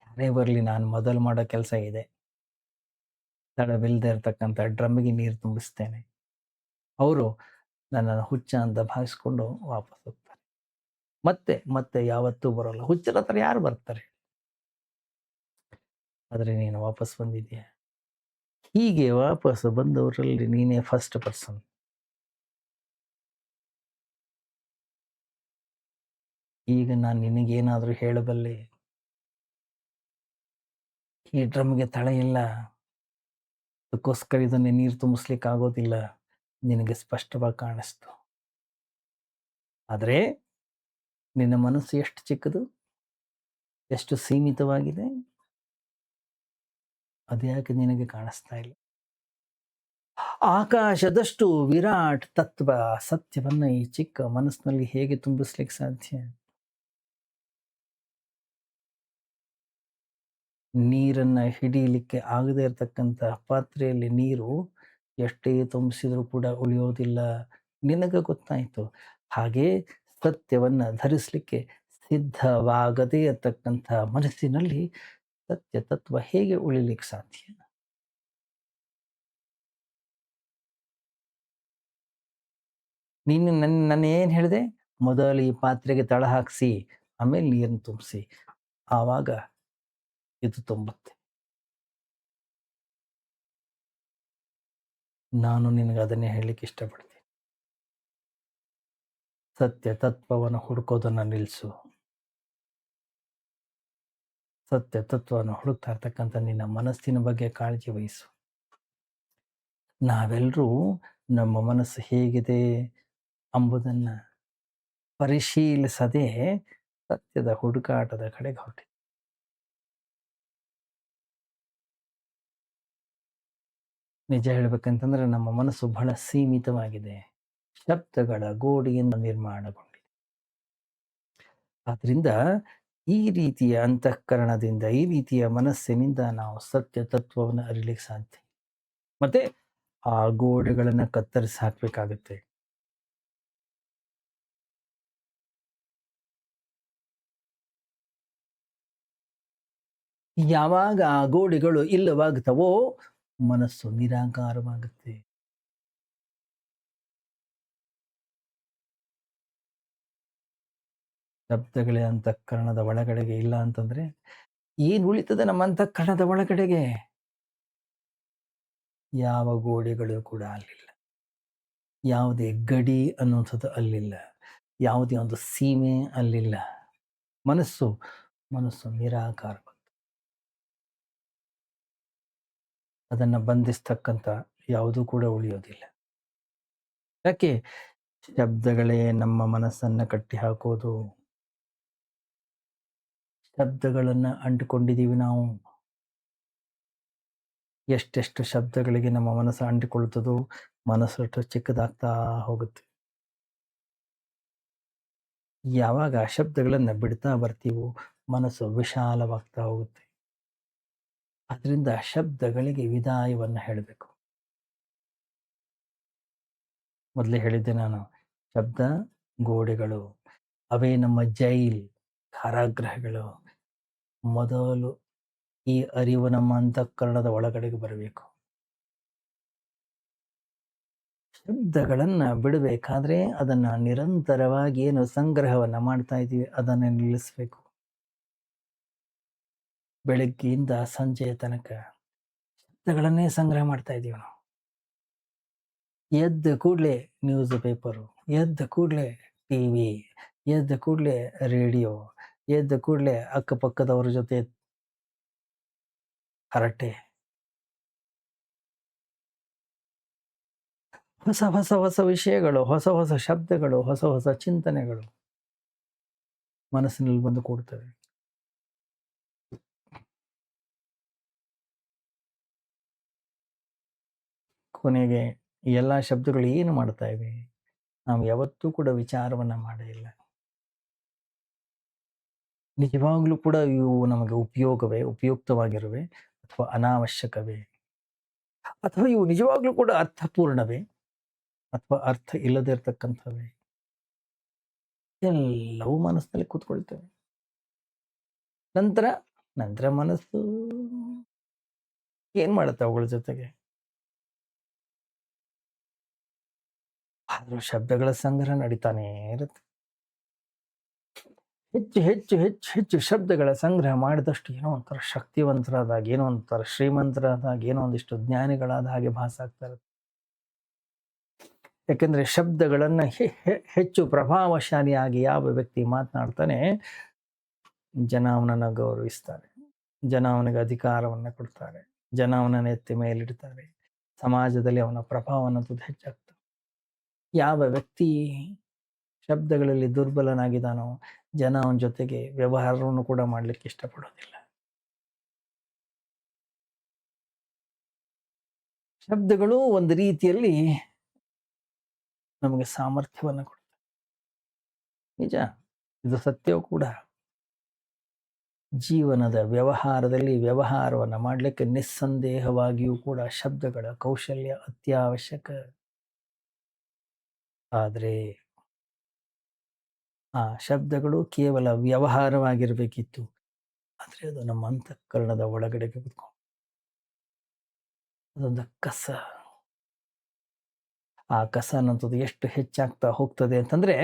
ಯಾರೇ ಬರಲಿ, ನಾನು ಮೊದಲು ಮಾಡೋ ಕೆಲಸ ಇದೆ. ತಡವಿಲ್ಲದೆ ಇರತಕ್ಕಂಥ ಡ್ರಮ್ಮಿಗೆ ನೀರು ತುಂಬಿಸ್ತೇನೆ. ಅವರು ನನ್ನನ್ನು ಹುಚ್ಚ ಅಂತ ಭಾವಿಸ್ಕೊಂಡು ವಾಪಸ್ ಹೋಗ್ತಾರೆ. ಮತ್ತೆ ಮತ್ತೆ ಯಾವತ್ತೂ ಬರೋಲ್ಲ. ಹುಚ್ಚರ ಹತ್ರ ಯಾರು ಬರ್ತಾರೆ? ಆದರೆ ನೀನು ವಾಪಸ್ ಬಂದಿದ್ದೀಯ. ಹೀಗೆ ವಾಪಸ್ ಬಂದವರಲ್ಲಿ ನೀನೇ ಫಸ್ಟ್ ಪರ್ಸನ್. ಈಗ ನಾನು ನಿನಗೇನಾದರೂ ಹೇಳಬಲ್ಲೆ? ಈ ಡ್ರಮ್ಗೆ ತಳ ಇಲ್ಲ, ಅದಕ್ಕೋಸ್ಕರ ಇದನ್ನೇ ನೀರು ತುಂಬಿಸ್ಲಿಕ್ಕೆ ಆಗೋದಿಲ್ಲ, ನಿನಗೆ ಸ್ಪಷ್ಟವಾಗಿ ಕಾಣಿಸ್ತು. ಆದರೆ ನಿನ್ನ ಮನಸ್ಸು ಎಷ್ಟು ಚಿಕ್ಕದು, ಎಷ್ಟು ಸೀಮಿತವಾಗಿದೆ, ಅದ್ಯಾಕೆ ನಿನಗೆ ಕಾಣಿಸ್ತಾ ಇಲ್ಲ? ಆಕಾಶದಷ್ಟು ವಿರಾಟ್ ತತ್ವ ಸತ್ಯವನ್ನ ಈ ಚಿಕ್ಕ ಮನಸ್ಸಿನಲ್ಲಿ ಹೇಗೆ ತುಂಬಿಸ್ಲಿಕ್ಕೆ ಸಾಧ್ಯ? ನೀರನ್ನ ಹಿಡಿಯಲಿಕ್ಕೆ ಆಗದೇ ಇರತಕ್ಕಂಥ ಪಾತ್ರೆಯಲ್ಲಿ ನೀರು ಎಷ್ಟೇ ತುಂಬಿಸಿದರೂ ಕೂಡ ಉಳಿಯೋದಿಲ್ಲ. ನಿನಗೆ ಗೊತ್ತಾಯಿತು. ಹಾಗೆ ಸತ್ಯವನ್ನ ಧರಿಸಲಿಕ್ಕೆ ಸಿದ್ಧವಾಗದೇ ಇರತಕ್ಕಂಥ ಮನಸ್ಸಿನಲ್ಲಿ ಸತ್ಯ ತತ್ವ ಹೇಗೆ ಉಳಿಲಿಕ್ಕೆ ಸಾಧ್ಯ? ನೀನು ನನ್ನ ಏನು ಹೇಳಿದೆ? ಮೊದಲು ಈ ಪಾತ್ರೆಗೆ ತಳ ಹಾಕಿಸಿ, ಆಮೇಲೆ ನೀರನ್ನು ತುಂಬಿಸಿ, ಆವಾಗ ಇದು ತುಂಬುತ್ತೆ. ನಾನು ನಿನಗೆ ಅದನ್ನೇ ಹೇಳಲಿಕ್ಕೆ ಇಷ್ಟಪಡ್ತೀನಿ. ಸತ್ಯ ತತ್ವವನ್ನು ಹುಡುಕೋದನ್ನು ನಿಲ್ಲಿಸು. ಸತ್ಯ ತತ್ವವನ್ನು ಹುಡುಕ್ತಾ ಇರ್ತಕ್ಕಂಥ ನಿನ್ನ ಮನಸ್ಸಿನ ಬಗ್ಗೆ ಕಾಳಜಿ ವಹಿಸು. ನಾವೆಲ್ಲರೂ ನಮ್ಮ ಮನಸ್ಸು ಹೇಗಿದೆ ಎಂಬುದನ್ನು ಪರಿಶೀಲಿಸದೆ ಸತ್ಯದ ಹುಡುಕಾಟದ ಕಡೆಗೆ ಹೊರಟಿದೆ. ನಿಜ ಹೇಳ್ಬೇಕಂತಂದ್ರೆ ನಮ್ಮ ಮನಸ್ಸು ಬಹಳ ಸೀಮಿತವಾಗಿದೆ. ಶಬ್ದಗಳ ಗೋಡೆಯಿಂದ ನಿರ್ಮಾಣಗೊಂಡಿದೆ. ಆದ್ರಿಂದ ಈ ರೀತಿಯ ಅಂತಃಕರಣದಿಂದ, ಈ ರೀತಿಯ ಮನಸ್ಸಿನಿಂದ ನಾವು ಸತ್ಯ ತತ್ವವನ್ನು ಅರಿಲಿಕ್ಕೆ ಸಾಧ್ಯ. ಮತ್ತೆ ಆ ಗೋಡೆಗಳನ್ನು ಕತ್ತರಿಸಿ ಹಾಕಬೇಕಾಗುತ್ತೆ. ಯಾವಾಗ ಆ ಗೋಡೆಗಳು ಇಲ್ಲವಾಗ್ತವೋ ಮನಸ್ಸು ನಿರಾಕಾರವಾಗುತ್ತೆ. ಶಬ್ದಗಳೇ ಅಂತಃಕರಣದ ಒಳಗಡೆಗೆ ಇಲ್ಲ ಅಂತಂದ್ರೆ ಏನು ಉಳಿತದೆ ನಮ್ಮ ಅಂತಃಕರಣದ ಒಳಗಡೆಗೆ? ಯಾವ ಗೋಡೆಗಳು ಕೂಡ ಅಲ್ಲಿಲ್ಲ. ಯಾವುದೇ ಗಡಿ ಅನ್ನುವಂಥದ್ದು ಅಲ್ಲಿಲ್ಲ. ಯಾವುದೇ ಒಂದು ಸೀಮೆ ಅಲ್ಲಿಲ್ಲ. ಮನಸ್ಸು ಮನಸ್ಸು ನಿರಾಕಾರ. ಅದನ್ನು ಬಂಧಿಸ್ತಕ್ಕಂಥ ಯಾವುದೂ ಕೂಡ ಉಳಿಯೋದಿಲ್ಲ. ಯಾಕೆ? ಶಬ್ದಗಳೇ ನಮ್ಮ ಮನಸ್ಸನ್ನು ಕಟ್ಟಿ ಹಾಕೋದು. ಶಬ್ದಗಳನ್ನು ಅಂಟಿಕೊಂಡಿದ್ದೀವಿ ನಾವು. ಎಷ್ಟೆಷ್ಟು ಶಬ್ದಗಳಿಗೆ ನಮ್ಮ ಮನಸ್ಸು ಅಂಟಿಕೊಳ್ತದೋ ಮನಸ್ಸು ಚಿಕ್ಕದಾಗ್ತಾ ಹೋಗುತ್ತೆ. ಯಾವಾಗ ಆ ಶಬ್ದಗಳನ್ನು ಬಿಡ್ತಾ ಬರ್ತೀವೋ ಮನಸ್ಸು ವಿಶಾಲವಾಗ್ತಾ ಹೋಗುತ್ತೆ. ಅದರಿಂದ ಶಬ್ದಗಳಿಗೆ ವಿದಾಯವನ್ನು ಹೇಳಬೇಕು. ಮೊದಲೇ ಹೇಳಿದ್ದೆ ನಾನು, ಶಬ್ದ ಗೋಡೆಗಳು ಅವೇ ನಮ್ಮ ಜೈಲ್, ಕಾರಾಗೃಹಗಳು. ಮೊದಲು ಈ ಅರಿವು ನಮ್ಮ ಅಂತಃಕರಣದ ಒಳಗಡೆಗೆ ಬರಬೇಕು. ಶಬ್ದಗಳನ್ನು ಬಿಡಬೇಕಾದ್ರೆ ಅದನ್ನು ನಿರಂತರವಾಗಿ ಏನು ಸಂಗ್ರಹವನ್ನು ಮಾಡ್ತಾ ಇದ್ದೀವಿ ಅದನ್ನು ನಿಲ್ಲಿಸಬೇಕು. ಬೆಳಗ್ಗೆಯಿಂದ ಸಂಜೆಯ ತನಕ ಶಬ್ದಗಳನ್ನೇ ಸಂಗ್ರಹ ಮಾಡ್ತಾ ಇದ್ದೀವಿ ನಾವು. ಎದ್ದ ಕೂಡಲೇ ನ್ಯೂಸ್ ಪೇಪರು, ಎದ್ದ ಕೂಡಲೇ ಟಿವಿ, ಎದ್ದ ಕೂಡಲೇ ರೇಡಿಯೋ, ಎದ್ದ ಕೂಡಲೇ ಅಕ್ಕಪಕ್ಕದವ್ರ ಜೊತೆ ಹರಟೆ, ಹೊಸ ಹೊಸ ಹೊಸ ವಿಷಯಗಳು, ಹೊಸ ಹೊಸ ಶಬ್ದಗಳು, ಹೊಸ ಹೊಸ ಚಿಂತನೆಗಳು ಮನಸ್ಸಿನಲ್ಲಿ ಬಂದು ಕೂಡ್ತವೆ. ಕೊನೆಗೆ ಈ ಎಲ್ಲ ಶಬ್ದಗಳು ಏನು ಮಾಡ್ತಾ ಇವೆ? ನಾವು ಯಾವತ್ತೂ ಕೂಡ ವಿಚಾರವನ್ನ ಮಾಡೇ ಇಲ್ಲ. ನಿಜವಾಗ್ಲೂ ಕೂಡ ಇವು ನಮಗೆ ಉಪಯೋಗವೇ, ಉಪಯುಕ್ತವಾಗಿರುವೆ ಅಥವಾ ಅನಾವಶ್ಯಕವೇ? ಅಥವಾ ಇವು ನಿಜವಾಗ್ಲೂ ಕೂಡ ಅರ್ಥಪೂರ್ಣವೇ ಅಥವಾ ಅರ್ಥ ಇಲ್ಲದೆ ಇರತಕ್ಕಂಥವೇ? ಎಲ್ಲವೂ ಮನಸ್ಸಿನಲ್ಲಿ ಕೂತ್ಕೊಳ್ತವೆ. ನಂತರ ನಂತರ ಮನಸ್ಸು ಏನ್ ಮಾಡುತ್ತೆ ಅವುಗಳ ಜೊತೆಗೆ? ಆದ್ರೂ ಶಬ್ದಗಳ ಸಂಗ್ರಹ ನಡೀತಾನೇ ಇರುತ್ತೆ. ಹೆಚ್ಚು ಹೆಚ್ಚು ಹೆಚ್ಚು ಹೆಚ್ಚು ಶಬ್ದಗಳ ಸಂಗ್ರಹ ಮಾಡಿದಷ್ಟು ಏನೋ ಒಂಥರ ಶಕ್ತಿವಂತರಾದಾಗ, ಏನೋ ಒಂಥರ ಶ್ರೀಮಂತರಾದಾಗ, ಏನೋ ಒಂದಿಷ್ಟು ಜ್ಞಾನಿಗಳಾದ ಹಾಗೆ ಭಾಸ ಆಗ್ತಾ ಇರುತ್ತೆ. ಯಾಕೆಂದ್ರೆ ಶಬ್ದಗಳನ್ನ ಹೆಚ್ಚು ಪ್ರಭಾವಶಾಲಿಯಾಗಿ ಯಾವ ವ್ಯಕ್ತಿ ಮಾತನಾಡ್ತಾನೆ, ಜನ ಅವನನ್ನು ಗೌರವಿಸ್ತಾರೆ, ಜನ ಅವನಿಗೆ ಅಧಿಕಾರವನ್ನ ಕೊಡ್ತಾರೆ, ಜನ ಅವನನ್ನು ಎತ್ತಿ ಮೇಲಿಡ್ತಾರೆ, ಸಮಾಜದಲ್ಲಿ ಅವನ ಪ್ರಭಾವ ಅನ್ನೋದು ಹೆಚ್ಚಾಗ್ತದೆ. ಯಾವ ವ್ಯಕ್ತಿ ಶಬ್ದಗಳಲ್ಲಿ ದುರ್ಬಲನಾಗಿದ್ದಾನೋ, ಜನ ಅವನ ಜೊತೆಗೆ ವ್ಯವಹಾರವನ್ನು ಕೂಡ ಮಾಡ್ಲಿಕ್ಕೆ ಇಷ್ಟಪಡೋದಿಲ್ಲ. ಶಬ್ದಗಳು ಒಂದು ರೀತಿಯಲ್ಲಿ ನಮಗೆ ಸಾಮರ್ಥ್ಯವನ್ನ ಕೊಡ್ತವೆ. ನಿಜ, ಇದು ಸತ್ಯವೂ ಕೂಡ. ಜೀವನದ ವ್ಯವಹಾರದಲ್ಲಿ ವ್ಯವಹಾರವನ್ನ ಮಾಡಲಿಕ್ಕೆ ನಿಸ್ಸಂದೇಹವಾಗಿಯೂ ಕೂಡ ಶಬ್ದಗಳ ಕೌಶಲ್ಯ ಅತ್ಯವಶ್ಯಕ. ಆದರೆ ಆ ಶಬ್ದಗಳು ಕೇವಲ ವ್ಯವಹಾರವಾಗಿರಬೇಕಿತ್ತು. ಆದರೆ ಅದು ನಮ್ಮ ಅಂತಃಕರಣದ ಒಳಗಡೆ ಕೂತ್ಕೊಂಡು ಅದೊಂದು ಕಸ. ಆ ಕಸ ಅನ್ನೋದು ಎಷ್ಟು ಹೆಚ್ಚಾಗ್ತಾ ಹೋಗ್ತದೆ ಅಂತಂದ್ರೆ,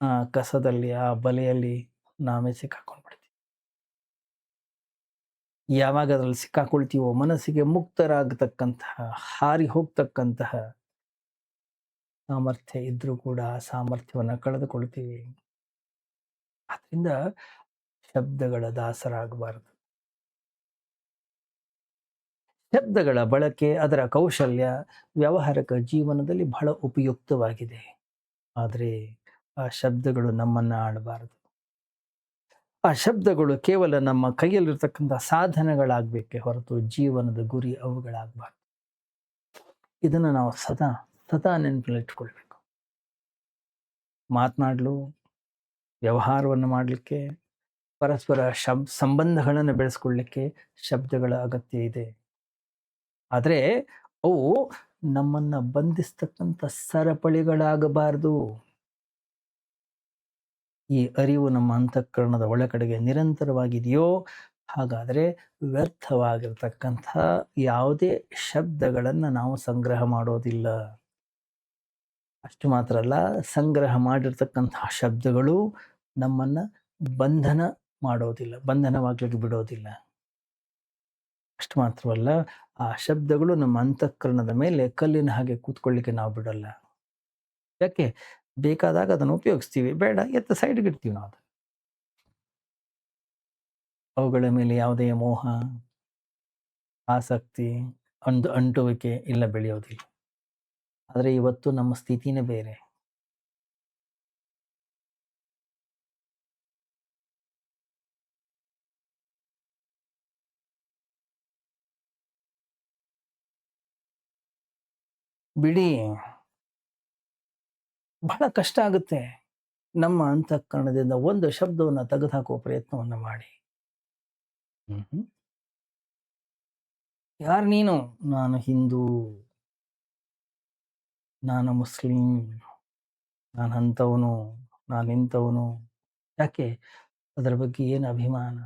ಆ ಕಸದಲ್ಲಿ, ಆ ಬಲೆಯಲ್ಲಿ ನಾವೇ ಸಿಕ್ಕಾಕೊಂಡ್ಬಿಡ್ತೀವಿ. ಯಾವಾಗ ಅದ್ರಲ್ಲಿ ಸಿಕ್ಕಾಕೊಳ್ತೀವೋ, ಮನಸ್ಸಿಗೆ ಮುಕ್ತರಾಗತಕ್ಕಂತಹ, ಹಾರಿ ಹೋಗ್ತಕ್ಕಂತಹ ಸಾಮರ್ಥ್ಯ ಇದ್ರೂ ಕೂಡ ಆ ಸಾಮರ್ಥ್ಯವನ್ನ ಕಳೆದುಕೊಳ್ತೀವಿ. ಆದ್ರಿಂದ ಶಬ್ದಗಳ ದಾಸರಾಗಬಾರದು. ಶಬ್ದಗಳ ಬಳಕೆ, ಅದರ ಕೌಶಲ್ಯ ವ್ಯಾವಹಾರಿಕ ಜೀವನದಲ್ಲಿ ಬಹಳ ಉಪಯುಕ್ತವಾಗಿದೆ. ಆದರೆ ಆ ಶಬ್ದಗಳು ನಮ್ಮನ್ನ ಆಳಬಾರದು. ಆ ಶಬ್ದಗಳು ಕೇವಲ ನಮ್ಮ ಕೈಯಲ್ಲಿರ್ತಕ್ಕಂಥ ಸಾಧನಗಳಾಗಬೇಕೇ ಹೊರತು ಜೀವನದ ಗುರಿ ಅವುಗಳಾಗಬಾರ್ದು. ಇದನ್ನ ನಾವು ಸದಾ ಸದಾ ನೆನಪಿನಲ್ಲಿಟ್ಕೊಳ್ಬೇಕು. ಮಾತನಾಡಲು, ವ್ಯವಹಾರವನ್ನು ಮಾಡಲಿಕ್ಕೆ, ಪರಸ್ಪರ ಸಂಬಂಧಗಳನ್ನು ಬೆಳೆಸ್ಕೊಳ್ಳಿಕ್ಕೆ ಶಬ್ದಗಳ ಅಗತ್ಯ ಇದೆ. ಆದರೆ ಅವು ನಮ್ಮನ್ನ ಬಂಧಿಸ್ತಕ್ಕಂಥ ಸರಪಳಿಗಳಾಗಬಾರದು. ಈ ಅರಿವು ನಮ್ಮ ಅಂತಃಕರಣದ ಒಳಗಡೆಗೆ ನಿರಂತರವಾಗಿದೆಯೋ, ಹಾಗಾದರೆ ವ್ಯರ್ಥವಾಗಿರ್ತಕ್ಕಂಥ ಯಾವುದೇ ಶಬ್ದಗಳನ್ನು ನಾವು ಸಂಗ್ರಹ ಮಾಡೋದಿಲ್ಲ. ಅಷ್ಟು ಮಾತ್ರ ಅಲ್ಲ, ಸಂಗ್ರಹ ಮಾಡಿರ್ತಕ್ಕಂತಹ ಶಬ್ದಗಳು ನಮ್ಮನ್ನ ಬಂಧನ ಮಾಡೋದಿಲ್ಲ, ಬಂಧನವಾಗ್ಲಿಕ್ಕೆ ಬಿಡೋದಿಲ್ಲ. ಅಷ್ಟು ಮಾತ್ರವಲ್ಲ, ಆ ಶಬ್ದಗಳು ನಮ್ಮ ಅಂತಃಕರಣದ ಮೇಲೆ ಕಲ್ಲಿನ ಹಾಗೆ ಕೂತ್ಕೊಳ್ಳಿಕ್ಕೆ ನಾವು ಬಿಡಲ್ಲ. ಯಾಕೆ? ಬೇಕಾದಾಗ ಅದನ್ನು ಉಪಯೋಗಿಸ್ತೀವಿ, ಬೇಡ ಎತ್ತ ಸೈಡ್ಗೆ ಇಡ್ತೀವಿ ನಾವು. ಅವುಗಳ ಮೇಲೆ ಯಾವುದೇ ಮೋಹ, ಆಸಕ್ತಿ, ಅಂಟುವಿಕೆ ಇಲ್ಲ, ಬೆಳೆಯೋದಿಲ್ಲ. ಆದರೆ ಇವತ್ತು ನಮ್ಮ ಸ್ಥಿತಿನೇ ಬೇರೆ. ಬಿಡಿ, ಬಹಳ ಕಷ್ಟ ಆಗುತ್ತೆ. ನಮ್ಮ ಅಂತಃಕರಣದಿಂದ ಒಂದು ಶಬ್ದವನ್ನು ತೆಗೆದುಹಾಕುವ ಪ್ರಯತ್ನವನ್ನು ಮಾಡಿ. ಯಾರು ನೀನು? ನಾನು ಹಿಂದೂ, ನಾನು ಮುಸ್ಲಿಂ, ನಾನು ಅಂಥವನು, ನಾನು ಇಂಥವನು. ಯಾಕೆ? ಅದರ ಬಗ್ಗೆ ಏನು ಅಭಿಮಾನ?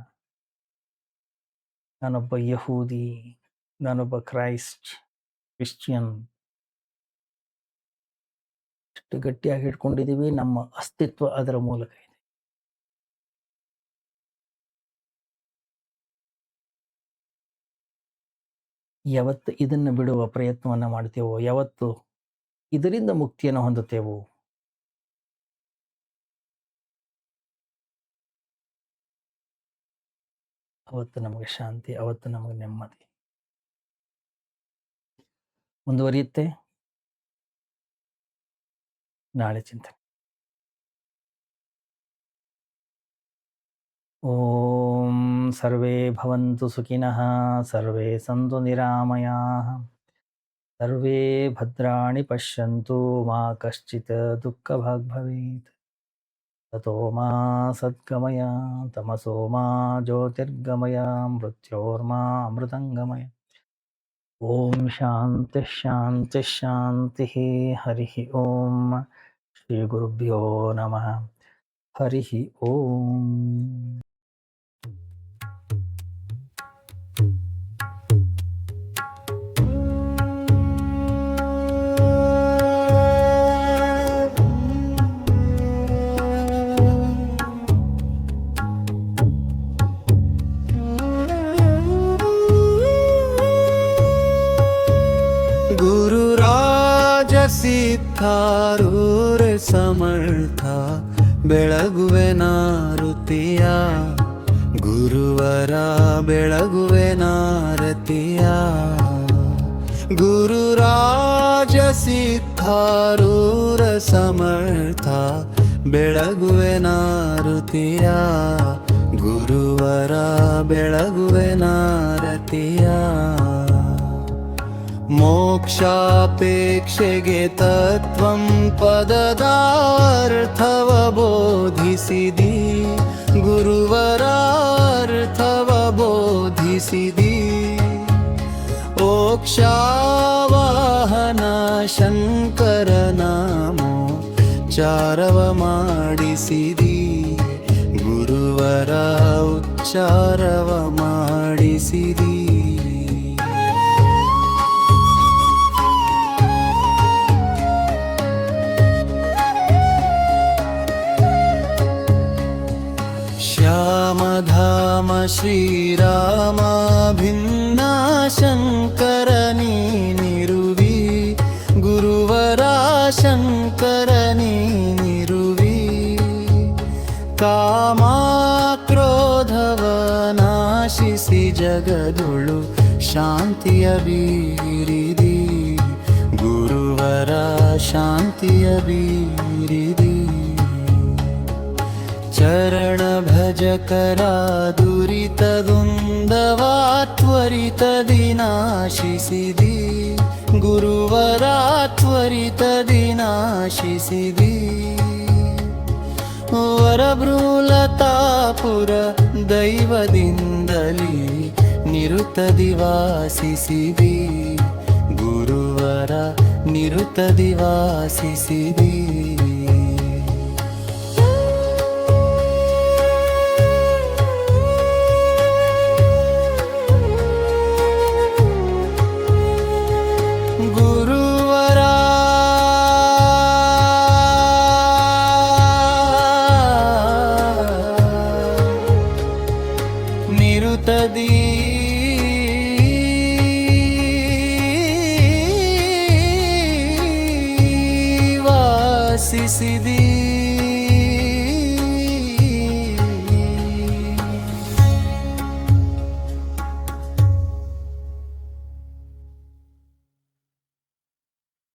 ನಾನೊಬ್ಬ ಯಹೂದಿ, ನಾನೊಬ್ಬ ಕ್ರಿಶ್ಚಿಯನ್. ಎಷ್ಟು ಗಟ್ಟಿಯಾಗಿ ಇಟ್ಕೊಂಡಿದ್ದೀವಿ, ನಮ್ಮ ಅಸ್ತಿತ್ವ ಅದರ ಮೂಲಕ ಇದೆ. ಯಾವತ್ತು ಇದನ್ನು ಬಿಡುವ ಪ್ರಯತ್ನವನ್ನು ಮಾಡ್ತೇವೋ, ಯಾವತ್ತು ಇದರಿಂದ ಮುಕ್ತಿಯನ್ನು ಹೊಂದುತ್ತೇವೋ, ಅವತ್ತು ನಮಗೆ ಶಾಂತಿ, ಅವತ್ತು ನಮಗೆ ನೆಮ್ಮದಿ. ಮುಂದುವರಿಯುತ್ತೆ ನಾಳೆ ಚಿಂತನೆ. ಓಂ ಸರ್ವೇ ಭವಂತು ಸುಖಿನಃ, ಸರ್ವೇ ಸಂತು ನಿರಾಮಯಾಃ, ಸರ್ವೇ ಭದ್ರಾಣಿ ಪಶ್ಯಂತು ಮಾ ಕಶ್ಚಿತ್ ದುಃಖಭಾಗ್ ಭವೇತ್. ತತೋ ಮಾ ಸದ್ಗಮಯ ತಮಸೋ ಮಾ ಜ್ಯೋತಿರ್ಗಮಯ ಮೃತ್ಯೋರ್ಮಾ ಅಮೃತಂಗಮಯ. ಓಂ ಶಾಂತಿ ಶಾಂತಿ ಶಾಂತಿ. ಹರಿ ಓಂ. ಶ್ರೀ ಗುರುಭ್ಯೋ ನಮಃ. ಹರಿ ಓಂ. ಸಿದ್ಧಾರೂರ ಸಮರ್ಥ ಬೆಳಗುವೆ ನಾರುತಿಯ, ಗುರುವರ ಬೆಳಗುವೆ ನಾರತಿಯ. ಗುರುರಾಜ ಸಿದ್ಧಾರೂರ ಸಮರ್ಥ ಬೆಳಗುವೆ ನಾರುತಿಯ, ಗುರುವರ ಬೆಳಗುವೆ ನಾರತಿಯ. ಮೋಕ್ಷಾಪೇಕ್ಷೆಗೆ ತತ್ವಂ ಪದದಾರ್ಥವ ಬೋಧಿಸಿದಿ, ಗುರುವರಾರ್ಥವ ಬೋಧಿಸಿದಿ. ಓಕ್ಷಾವಾಹನ ಶಂಕರ ನಾಮೋ ಚಾರವ ಮಾಡಿಸಿದಿ, ಗುರುವರ ಉಚ್ಚಾರವ ಮಾಡಿಸಿದಿ. ಶ್ಯಾಮಧಾಮ ಶ್ರೀರಾಮ ಭಿನ್ನ ಶಂಕರ ನೀನಿರುವಿ, ಗುರುವರ ಶಂಕರ ನೀನಿರುವಿ. ಕಾಮ ಕ್ರೋಧವ ನಾಶಿಸಿ ಜಗದುಳು ಶಾಂತಿಯ ಬೀರಿದಿ, ಗುರುವರ ಶಾಂತಿಯ ಬೀರಿದಿ. ಚರಣ ಭಜಕರ ದುರಿತದುಂದವ ತ್ವರಿತದಿ ನಾಶಿಸಿದಿ, ಗುರುವರ ತ್ವರಿತದಿ ನಾಶಿಸಿದಿ. ವರಭೃಲತಾಪುರ ದೈವದಿಂದಲೇ ನಿರುತದಿ ವಾಸಿಸಿದಿ, ಗುರುವರ ನಿರುತದಿ ವಾಸಿಸಿದಿ. ನಿರುತದಿ ವಾಸಿಸಿದಿ.